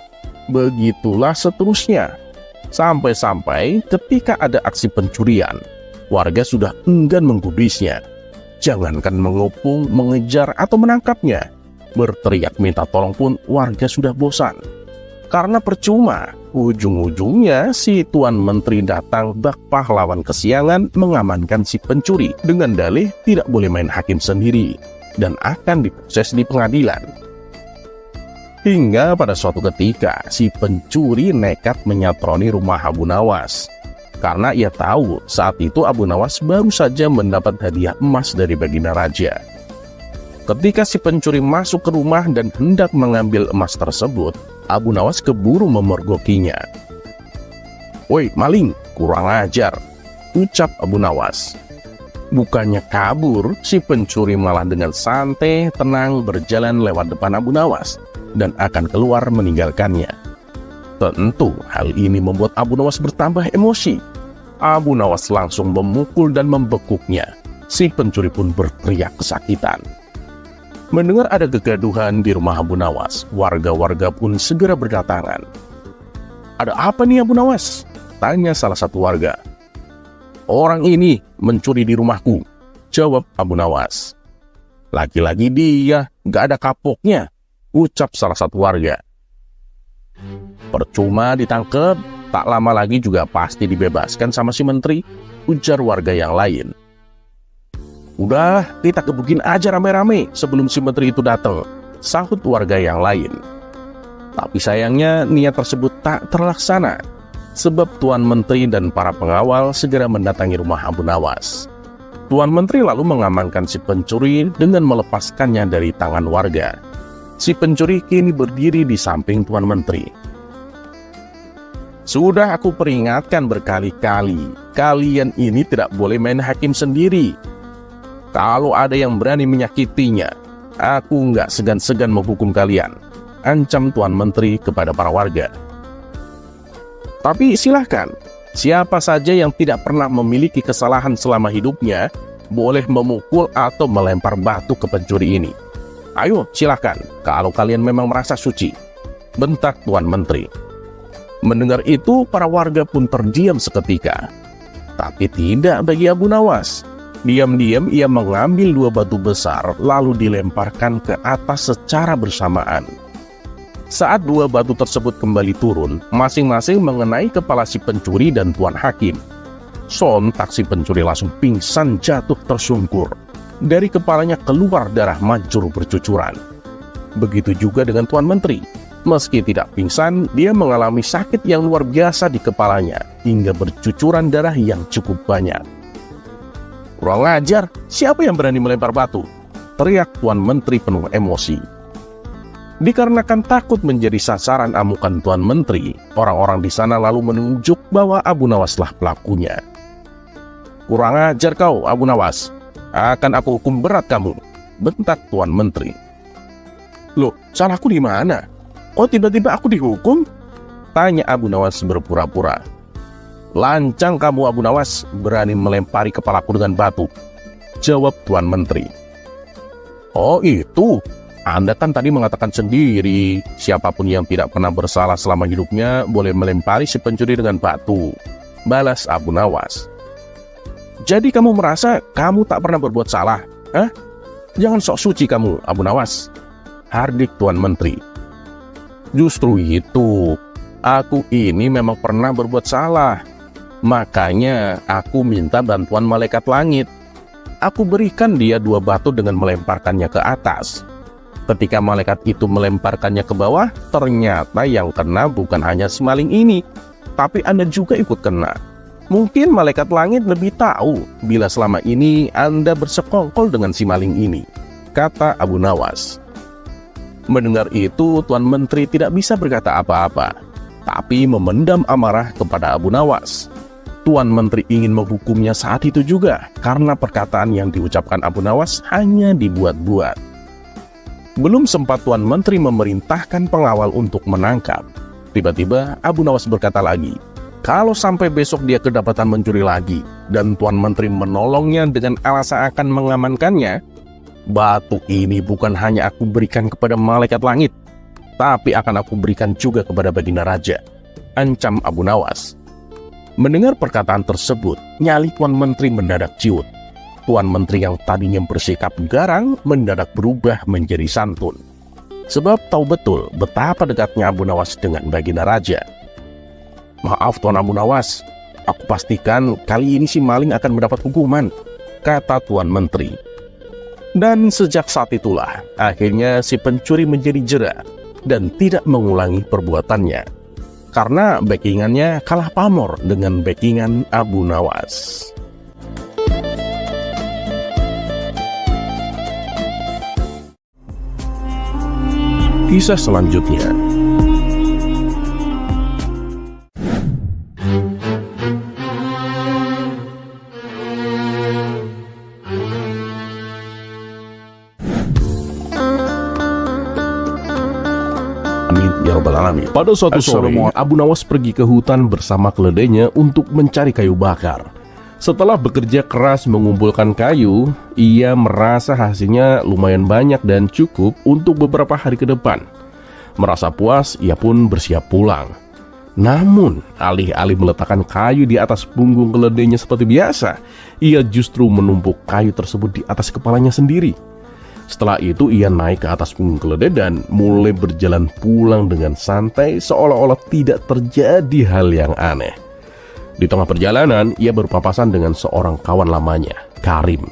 Begitulah seterusnya. Sampai-sampai ketika ada aksi pencurian, warga sudah enggan menggubrisnya. Jangankan mengepung, mengejar, atau menangkapnya. Berteriak minta tolong pun warga sudah bosan. Karena percuma, ujung-ujungnya si Tuan Menteri datang bak pahlawan kesiangan mengamankan si pencuri dengan dalih tidak boleh main hakim sendiri dan akan diproses di pengadilan. Hingga pada suatu ketika, si pencuri nekat menyatroni rumah Abu Nawas. Karena ia tahu saat itu Abu Nawas baru saja mendapat hadiah emas dari Baginda Raja. Ketika si pencuri masuk ke rumah dan hendak mengambil emas tersebut, Abu Nawas keburu memergokinya. "Woi maling, kurang ajar," ucap Abu Nawas. Bukannya kabur, si pencuri malah dengan santai, tenang berjalan lewat depan Abu Nawas dan akan keluar meninggalkannya. Tentu hal ini membuat Abu Nawas bertambah emosi. Abu Nawas langsung memukul dan membekuknya. Si pencuri pun berteriak kesakitan. Mendengar ada kegaduhan di rumah Abu Nawas, warga-warga pun segera berdatangan. "Ada apa nih Abu Nawas?" tanya salah satu warga. "Orang ini mencuri di rumahku," jawab Abu Nawas. "Lagi-lagi dia, gak ada kapoknya," ucap salah satu warga. "Percuma ditangkap, tak lama lagi juga pasti dibebaskan sama si menteri," ujar warga yang lain. "Udah, kita gebukin aja rame-rame sebelum si menteri itu datang," sahut warga yang lain. Tapi sayangnya niat tersebut tak terlaksana, sebab Tuan Menteri dan para pengawal segera mendatangi rumah Abu Nawas. Tuan Menteri lalu mengamankan si pencuri dengan melepaskannya dari tangan warga. Si pencuri kini berdiri di samping Tuan Menteri. "Sudah aku peringatkan berkali-kali, kalian ini tidak boleh main hakim sendiri. Kalau ada yang berani menyakitinya, aku nggak segan-segan menghukum kalian," ancam Tuan Menteri kepada para warga. "Tapi silahkan, siapa saja yang tidak pernah memiliki kesalahan selama hidupnya boleh memukul atau melempar batu ke pencuri ini. Ayo silahkan, kalau kalian memang merasa suci," bentak Tuan Menteri. Mendengar itu, para warga pun terdiam seketika. Tapi tidak bagi Abu Nawas. Diam-diam ia mengambil 2 batu besar lalu dilemparkan ke atas secara bersamaan. Saat 2 batu tersebut kembali turun, masing-masing mengenai kepala si pencuri dan Tuan Hakim. Sontak si pencuri langsung pingsan jatuh tersungkur. Dari kepalanya keluar darah mancur bercucuran. Begitu juga dengan Tuan Menteri. Meski tidak pingsan, dia mengalami sakit yang luar biasa di kepalanya, hingga bercucuran darah yang cukup banyak. "Kurang ajar, siapa yang berani melempar batu?" teriak Tuan Menteri penuh emosi. Dikarenakan takut menjadi sasaran amukan Tuan Menteri, orang-orang di sana lalu menunjuk bahwa Abu Nawaslah pelakunya. "Kurang ajar kau, Abu Nawas. Akan aku hukum berat kamu," bentak Tuan Menteri. "Loh, salahku di mana? Oh, tiba-tiba aku dihukum?" tanya Abu Nawas berpura-pura. "Lancang kamu Abu Nawas, berani melempari kepalaku dengan batu," jawab Tuan Menteri. "Oh itu, Anda kan tadi mengatakan sendiri, siapapun yang tidak pernah bersalah selama hidupnya boleh melempari si pencuri dengan batu," balas Abu Nawas. "Jadi kamu merasa kamu tak pernah berbuat salah? Hah? Jangan sok suci kamu, Abu Nawas," hardik Tuan Menteri. "Justru itu, aku ini memang pernah berbuat salah. Makanya aku minta bantuan malaikat langit. Aku berikan dia 2 batu dengan melemparkannya ke atas. Ketika malaikat itu melemparkannya ke bawah, ternyata yang kena bukan hanya si maling ini, tapi Anda juga ikut kena. Mungkin malaikat langit lebih tahu bila selama ini Anda bersekongkol dengan si maling ini," kata Abu Nawas. Mendengar itu, Tuan Menteri tidak bisa berkata apa-apa, tapi memendam amarah kepada Abu Nawas. Tuan Menteri ingin menghukumnya saat itu juga, karena perkataan yang diucapkan Abu Nawas hanya dibuat-buat. Belum sempat Tuan Menteri memerintahkan pengawal untuk menangkap, tiba-tiba Abu Nawas berkata lagi, kalau sampai besok dia kedapatan mencuri lagi, dan Tuan Menteri menolongnya dengan alasan akan mengamankannya, batu ini bukan hanya aku berikan kepada malaikat langit, tapi akan aku berikan juga kepada Baginda Raja, ancam Abu Nawas. Mendengar perkataan tersebut, nyali Tuan Menteri mendadak ciut. Tuan Menteri yang tadinya bersikap garang mendadak berubah menjadi santun. Sebab tahu betul betapa dekatnya Abu Nawas dengan Baginda Raja. "Maaf Tuan Abu Nawas, aku pastikan kali ini si maling akan mendapat hukuman," kata Tuan Menteri. Dan sejak saat itulah, akhirnya si pencuri menjadi jera dan tidak mengulangi perbuatannya. Karena backingannya kalah pamor dengan backingan Abu Nawas. Kisah selanjutnya. Alamin. Pada suatu sore, Assalamualaikum. Abu Nawas pergi ke hutan bersama keledainya untuk mencari kayu bakar. Setelah bekerja keras mengumpulkan kayu, ia merasa hasilnya lumayan banyak dan cukup untuk beberapa hari ke depan. Merasa puas, ia pun bersiap pulang. Namun, alih-alih meletakkan kayu di atas punggung keledainya seperti biasa, ia justru menumpuk kayu tersebut di atas kepalanya sendiri. Setelah itu ia naik ke atas punggung keledai dan mulai berjalan pulang dengan santai seolah-olah tidak terjadi hal yang aneh. Di tengah perjalanan, ia berpapasan dengan seorang kawan lamanya, Karim.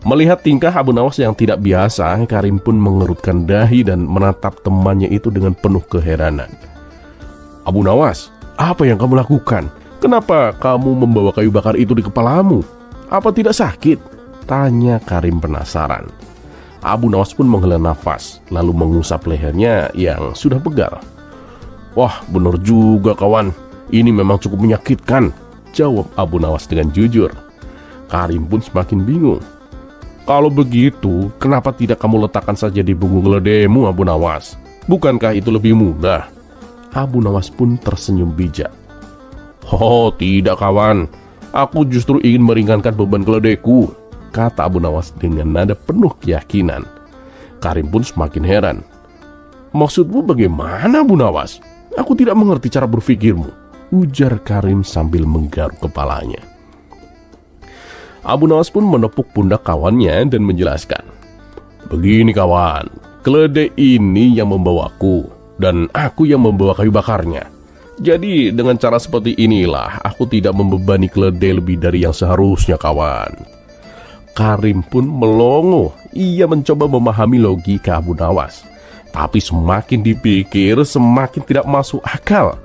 Melihat tingkah Abu Nawas yang tidak biasa, Karim pun mengerutkan dahi dan menatap temannya itu dengan penuh keheranan. "Abu Nawas, apa yang kamu lakukan? Kenapa kamu membawa kayu bakar itu di kepalamu? Apa tidak sakit?" tanya Karim penasaran. Abu Nawas pun menghela nafas, lalu mengusap lehernya yang sudah pegal. "Wah, benar juga kawan, ini memang cukup menyakitkan," jawab Abu Nawas dengan jujur. Karim pun semakin bingung. "Kalau begitu, kenapa tidak kamu letakkan saja di punggung keledaimu, Abu Nawas? Bukankah itu lebih mudah?" Abu Nawas pun tersenyum bijak. "Oh, tidak kawan, aku justru ingin meringankan beban keledaiku," kata Abu Nawas dengan nada penuh keyakinan. Karim pun semakin heran. "Maksudmu bagaimana, Abu Nawas? Aku tidak mengerti cara berpikirmu," ujar Karim sambil menggaruk kepalanya. Abu Nawas pun menepuk pundak kawannya dan menjelaskan, "Begini kawan, keledai ini yang membawaku dan aku yang membawa kayu bakarnya. Jadi dengan cara seperti inilah aku tidak membebani keledai lebih dari yang seharusnya kawan." Karim pun melongo. Ia mencoba memahami logika Abu Nawas, tapi semakin dipikir semakin tidak masuk akal.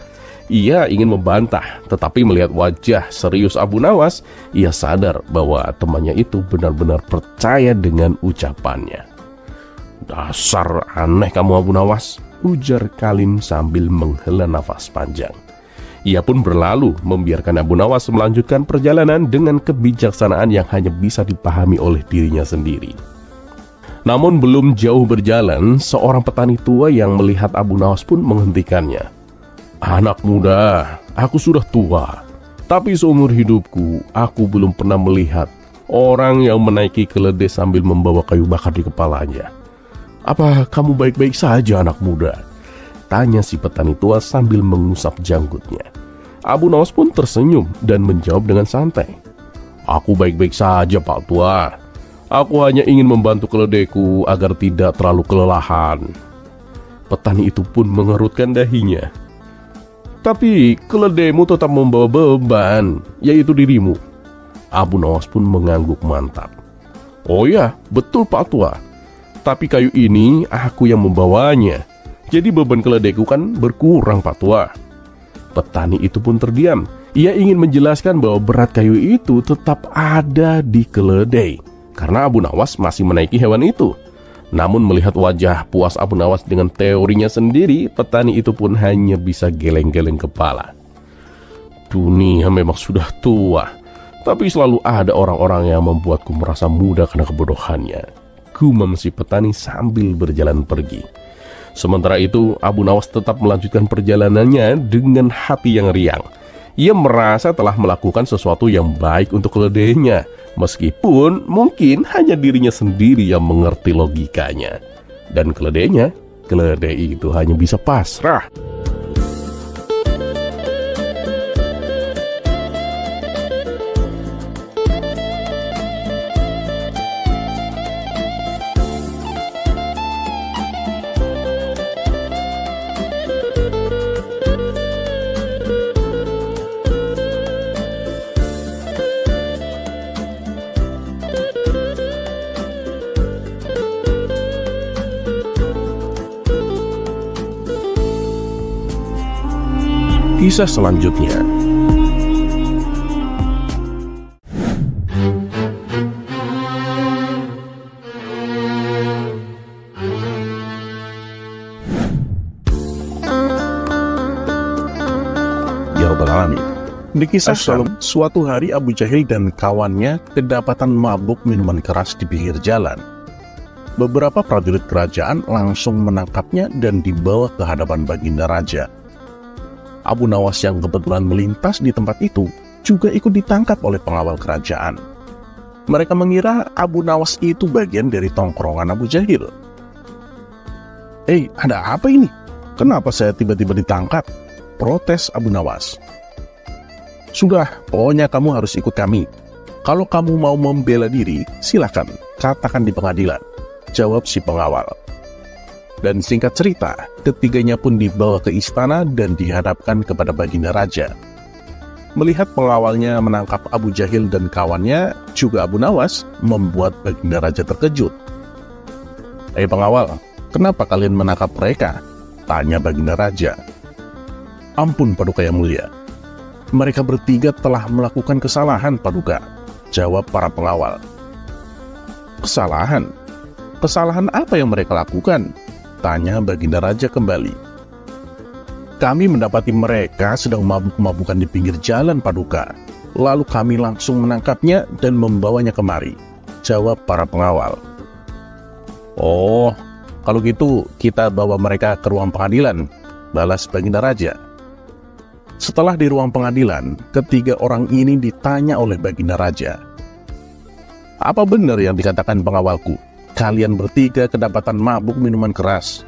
Ia ingin membantah, tetapi melihat wajah serius Abu Nawas, ia sadar bahwa temannya itu benar-benar percaya dengan ucapannya. "Dasar aneh kamu, Abu Nawas," ujar Karim sambil menghela nafas panjang. Ia pun berlalu, membiarkan Abu Nawas melanjutkan perjalanan dengan kebijaksanaan yang hanya bisa dipahami oleh dirinya sendiri. Namun belum jauh berjalan, seorang petani tua yang melihat Abu Nawas pun menghentikannya. "Anak muda, aku sudah tua, tapi seumur hidupku aku belum pernah melihat orang yang menaiki keledai sambil membawa kayu bakar di kepalanya. Apa kamu baik-baik saja, anak muda?" tanya si petani tua sambil mengusap janggutnya. Abu Nawas pun tersenyum dan menjawab dengan santai, "Aku baik-baik saja, Pak Tua. Aku hanya ingin membantu keledaiku agar tidak terlalu kelelahan." Petani itu pun mengerutkan dahinya. "Tapi keledaimu tetap membawa beban, yaitu dirimu." Abu Nawas pun mengangguk mantap. "Oh ya, betul Pak Tua. Tapi kayu ini aku yang membawanya. Jadi beban keledaiku kan berkurang, Pak Tua." Petani itu pun terdiam. Ia ingin menjelaskan bahwa berat kayu itu tetap ada di keledai, karena Abu Nawas masih menaiki hewan itu. Namun melihat wajah puas Abu Nawas dengan teorinya sendiri, petani itu pun hanya bisa geleng-geleng kepala. "Dunia memang sudah tua, tapi selalu ada orang-orang yang membuatku merasa muda karena kebodohannya," gumam si petani sambil berjalan pergi. Sementara itu, Abu Nawas tetap melanjutkan perjalanannya dengan hati yang riang. Ia merasa telah melakukan sesuatu yang baik untuk keledainya, meskipun mungkin hanya dirinya sendiri yang mengerti logikanya. Dan keledai itu hanya bisa pasrah. Kisah selanjutnya. Ya Rabbal Alamin. Dikisahkan, suatu hari Abu Jahil dan kawannya kedapatan mabuk minuman keras di pinggir jalan. beberapa prajurit kerajaan langsung menangkapnya dan dibawa ke hadapan Baginda Raja. Abu Nawas yang kebetulan melintas di tempat itu juga ikut ditangkap oleh pengawal kerajaan. Mereka mengira Abu Nawas itu bagian dari tongkrongan Abu Jahil. Ada apa ini? Kenapa saya tiba-tiba ditangkap? Protes Abu Nawas. Sudah, pokoknya kamu harus ikut kami. Kalau kamu mau membela diri, silakan, katakan di pengadilan, jawab si pengawal. Dan singkat cerita, ketiganya pun dibawa ke istana dan dihadapkan kepada Baginda Raja. Melihat pengawalnya menangkap Abu Jahil dan kawannya, juga Abu Nawas, membuat Baginda Raja terkejut. Pengawal, kenapa kalian menangkap mereka? Tanya Baginda Raja. Ampun Paduka yang mulia, mereka bertiga telah melakukan kesalahan Paduka, jawab para pengawal. Kesalahan? Kesalahan apa yang mereka lakukan? Tanya Baginda Raja kembali. Kami mendapati mereka sedang mabuk-mabukan di pinggir jalan Paduka. Lalu kami langsung menangkapnya dan membawanya kemari, jawab para pengawal. Oh, kalau gitu kita bawa mereka ke ruang pengadilan, balas Baginda Raja. Setelah di ruang pengadilan, ketiga orang ini ditanya oleh Baginda Raja. Apa benar yang dikatakan pengawalku? Kalian bertiga kedapatan mabuk minuman keras.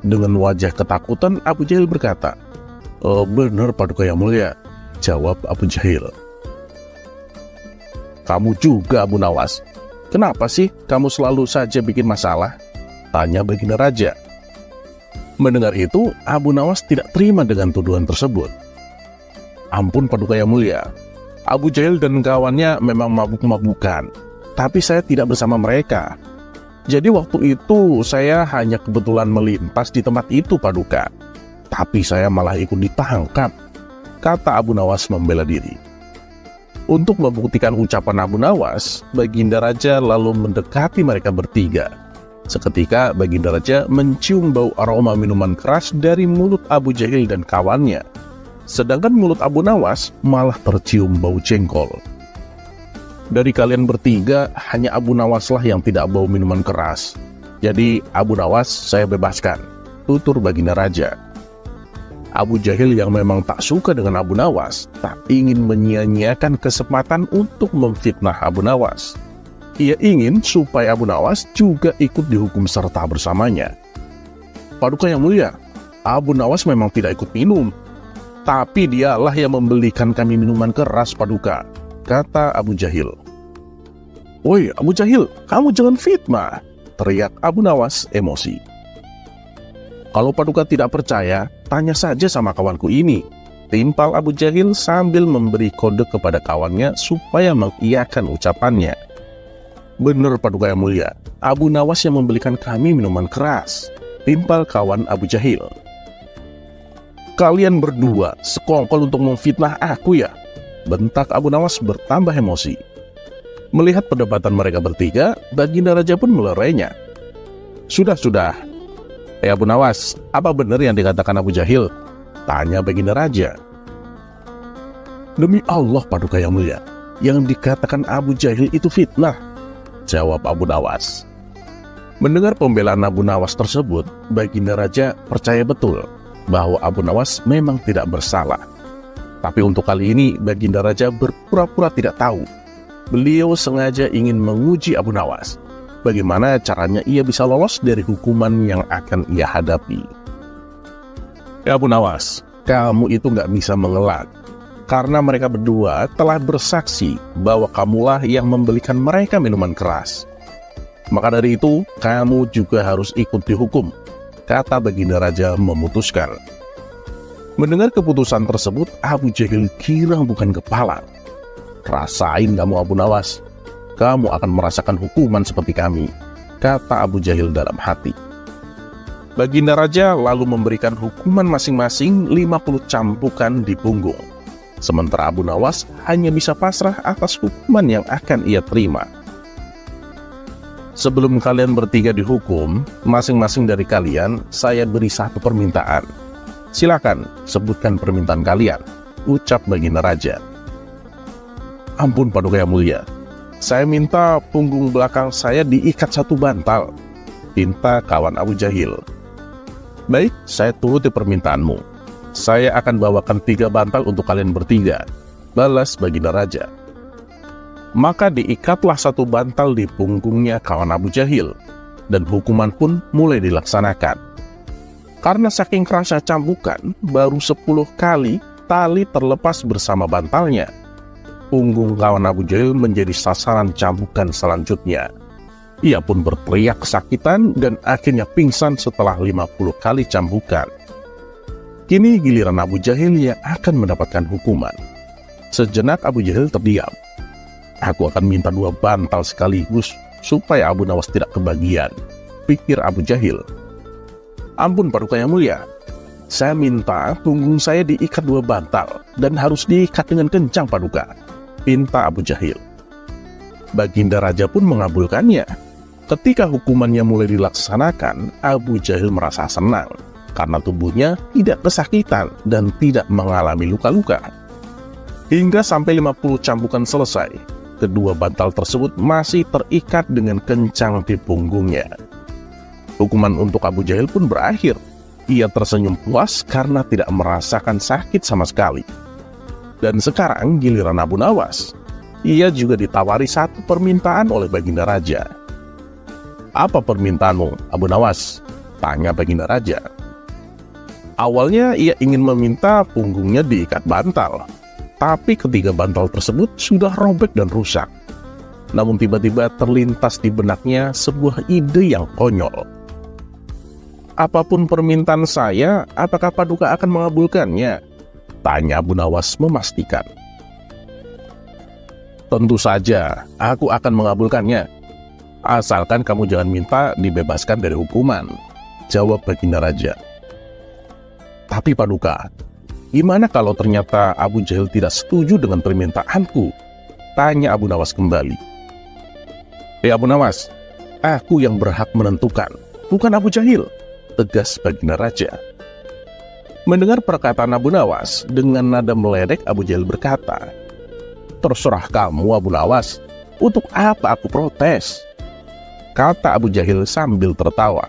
Dengan wajah ketakutan, Abu Jahil berkata, benar Paduka yang mulia, jawab Abu Jahil. Kamu juga Abu Nawas. Kenapa sih kamu selalu saja bikin masalah? Tanya Baginda Raja. Mendengar itu, Abu Nawas tidak terima dengan tuduhan tersebut. Ampun Paduka yang mulia, Abu Jahil dan kawannya memang mabuk-mabukan, tapi saya tidak bersama mereka. Jadi waktu itu saya hanya kebetulan melintas di tempat itu Paduka, tapi saya malah ikut ditangkap, kata Abu Nawas membela diri. Untuk membuktikan ucapan Abu Nawas, Baginda Raja lalu mendekati mereka bertiga. Seketika Baginda Raja mencium bau aroma minuman keras dari mulut Abu Jahil dan kawannya. Sedangkan mulut Abu Nawas malah tercium bau jengkol. Dari kalian bertiga, hanya Abu Nawaslah yang tidak bau minuman keras. Jadi Abu Nawas saya bebaskan, tutur Baginda Raja. Abu Jahil yang memang tak suka dengan Abu Nawas, tak ingin menyia-nyiakan kesempatan untuk memfitnah Abu Nawas. Ia ingin supaya Abu Nawas juga ikut dihukum serta bersamanya. Paduka yang mulia, Abu Nawas memang tidak ikut minum, tapi dialah yang membelikan kami minuman keras Paduka, kata Abu Jahil. Woi Abu Jahil, kamu jangan fitnah, teriak Abu Nawas emosi. Kalau Paduka tidak percaya, tanya saja sama kawanku ini, timpal Abu Jahil sambil memberi kode kepada kawannya supaya mengiyakan ucapannya. Benar Paduka yang mulia, Abu Nawas yang membelikan kami minuman keras, timpal kawan Abu Jahil. Kalian berdua sekongkol untuk memfitnah aku ya, bentak Abu Nawas bertambah emosi. Melihat perdebatan mereka bertiga, Baginda Raja pun melerainya. Sudah. Abu Nawas, apa benar yang dikatakan Abu Jahil? Tanya Baginda Raja. Demi Allah Paduka yang mulia, yang dikatakan Abu Jahil itu fitnah, jawab Abu Nawas. Mendengar pembelaan Abu Nawas tersebut, Baginda Raja percaya betul bahwa Abu Nawas memang tidak bersalah. Tapi untuk kali ini Baginda Raja berpura-pura tidak tahu. Beliau sengaja ingin menguji Abu Nawas, bagaimana caranya ia bisa lolos dari hukuman yang akan ia hadapi. Abu Nawas, kamu itu gak bisa mengelak, karena mereka berdua telah bersaksi bahwa kamulah yang membelikan mereka minuman keras. Maka dari itu, kamu juga harus ikut dihukum, kata Baginda Raja memutuskan. Mendengar keputusan tersebut, Abu Jahil girang bukan kepala. Rasain kamu Abu Nawas, kamu akan merasakan hukuman seperti kami, kata Abu Jahil dalam hati. Baginda Raja lalu memberikan hukuman masing-masing 50 cambukan di punggung. Sementara Abu Nawas hanya bisa pasrah atas hukuman yang akan ia terima. Sebelum kalian bertiga dihukum, masing-masing dari kalian saya beri satu permintaan. Silakan sebutkan permintaan kalian, ucap Baginda Raja. Ampun Paduka yang mulia, saya minta punggung belakang saya diikat satu bantal, pinta kawan Abu Jahil. "Baik, saya turuti permintaanmu. Saya akan bawakan 3 bantal untuk kalian bertiga," balas Baginda Raja. Maka diikatlah 1 bantal di punggungnya kawan Abu Jahil, dan hukuman pun mulai dilaksanakan. Karena saking kerasa cambukan, baru 10 kali tali terlepas bersama bantalnya. Punggung kawan Abu Jahil menjadi sasaran cambukan selanjutnya. Ia pun berteriak kesakitan dan akhirnya pingsan setelah 50 kali cambukan. Kini giliran Abu Jahil yang akan mendapatkan hukuman. Sejenak Abu Jahil terdiam. "Aku akan minta 2 bantal sekaligus supaya Abu Nawas tidak kebagian," pikir Abu Jahil. "Ampun Paduka yang mulia, saya minta punggung saya diikat 2 bantal dan harus diikat dengan kencang Paduka," pinta Abu Jahil. Baginda Raja pun mengabulkannya. Ketika hukumannya mulai dilaksanakan, Abu Jahil merasa senang karena tubuhnya tidak kesakitan dan tidak mengalami luka-luka. Hingga sampai 50 cambukan selesai, kedua bantal tersebut masih terikat dengan kencang di punggungnya. Hukuman untuk Abu Jahil pun berakhir. Ia tersenyum puas karena tidak merasakan sakit sama sekali. Dan sekarang giliran Abu Nawas. Ia juga ditawari 1 permintaan oleh Baginda Raja. "Apa permintaanmu, Abu Nawas?" tanya Baginda Raja. Awalnya ia ingin meminta punggungnya diikat bantal, tapi ketiga bantal tersebut sudah robek dan rusak. Namun tiba-tiba terlintas di benaknya sebuah ide yang konyol. "Apapun permintaan saya, apakah Paduka akan mengabulkannya?" tanya Abu Nawas memastikan. "Tentu saja, aku akan mengabulkannya. Asalkan kamu jangan minta dibebaskan dari hukuman," jawab Baginda Raja. "Tapi Paduka, gimana kalau ternyata Abu Jahil tidak setuju dengan permintaanku?" tanya Abu Nawas kembali. Abu Nawas, aku yang berhak menentukan, bukan Abu Jahil," tegas Baginda Raja. Mendengar perkataan Abu Nawas, dengan nada meledek Abu Jahil berkata, "Terserah kamu Abu Nawas, untuk apa aku protes?" kata Abu Jahil sambil tertawa.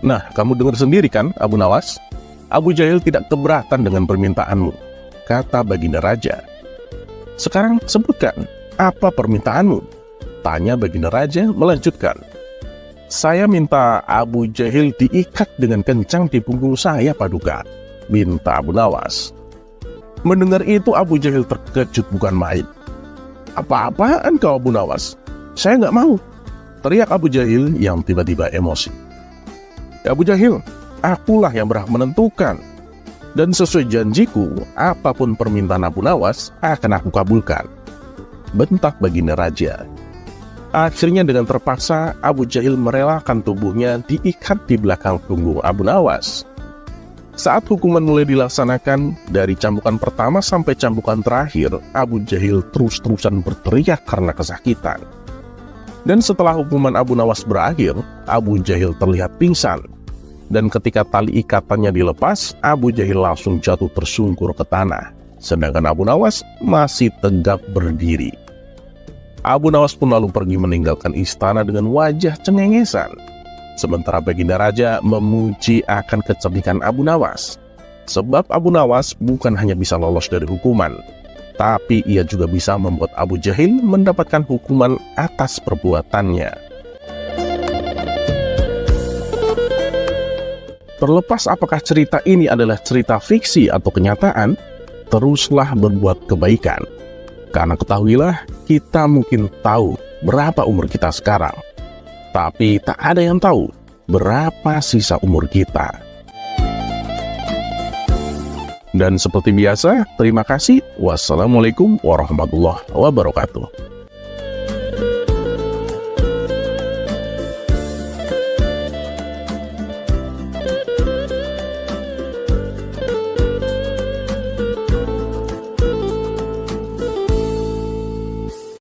"Nah, kamu dengar sendiri kan Abu Nawas? Abu Jahil tidak keberatan dengan permintaanmu," kata Baginda Raja. "Sekarang sebutkan, apa permintaanmu?" tanya Baginda Raja melanjutkan. "Saya minta Abu Jahil diikat dengan kencang di punggung saya Paduka," minta Abu Nawas. Mendengar itu Abu Jahil terkejut bukan main. "Apa-apaan kau Abu Nawas? Saya nggak mau," teriak Abu Jahil yang tiba-tiba emosi. "Abu Jahil, akulah yang berhak menentukan. Dan sesuai janjiku, apapun permintaan Abu Nawas akan aku kabulkan," bentak Baginda Raja. Akhirnya dengan terpaksa Abu Jahil merelakan tubuhnya diikat di belakang punggung Abu Nawas. Saat hukuman mulai dilaksanakan, dari cambukan pertama sampai cambukan terakhir, Abu Jahil terus-terusan berteriak karena kesakitan. Dan setelah hukuman Abu Nawas berakhir, Abu Jahil terlihat pingsan. Dan ketika tali ikatannya dilepas, Abu Jahil langsung jatuh tersungkur ke tanah. Sedangkan Abu Nawas masih tegak berdiri. Abu Nawas pun lalu pergi meninggalkan istana dengan wajah cengengesan. Sementara Baginda Raja memuji akan kecerdikan Abu Nawas. Sebab Abu Nawas bukan hanya bisa lolos dari hukuman, tapi ia juga bisa membuat Abu Jahil mendapatkan hukuman atas perbuatannya. Terlepas apakah cerita ini adalah cerita fiksi atau kenyataan, teruslah berbuat kebaikan. Karena ketahuilah, kita mungkin tahu berapa umur kita sekarang, tapi tak ada yang tahu berapa sisa umur kita. Dan seperti biasa, terima kasih. Wassalamualaikum warahmatullahi wabarakatuh.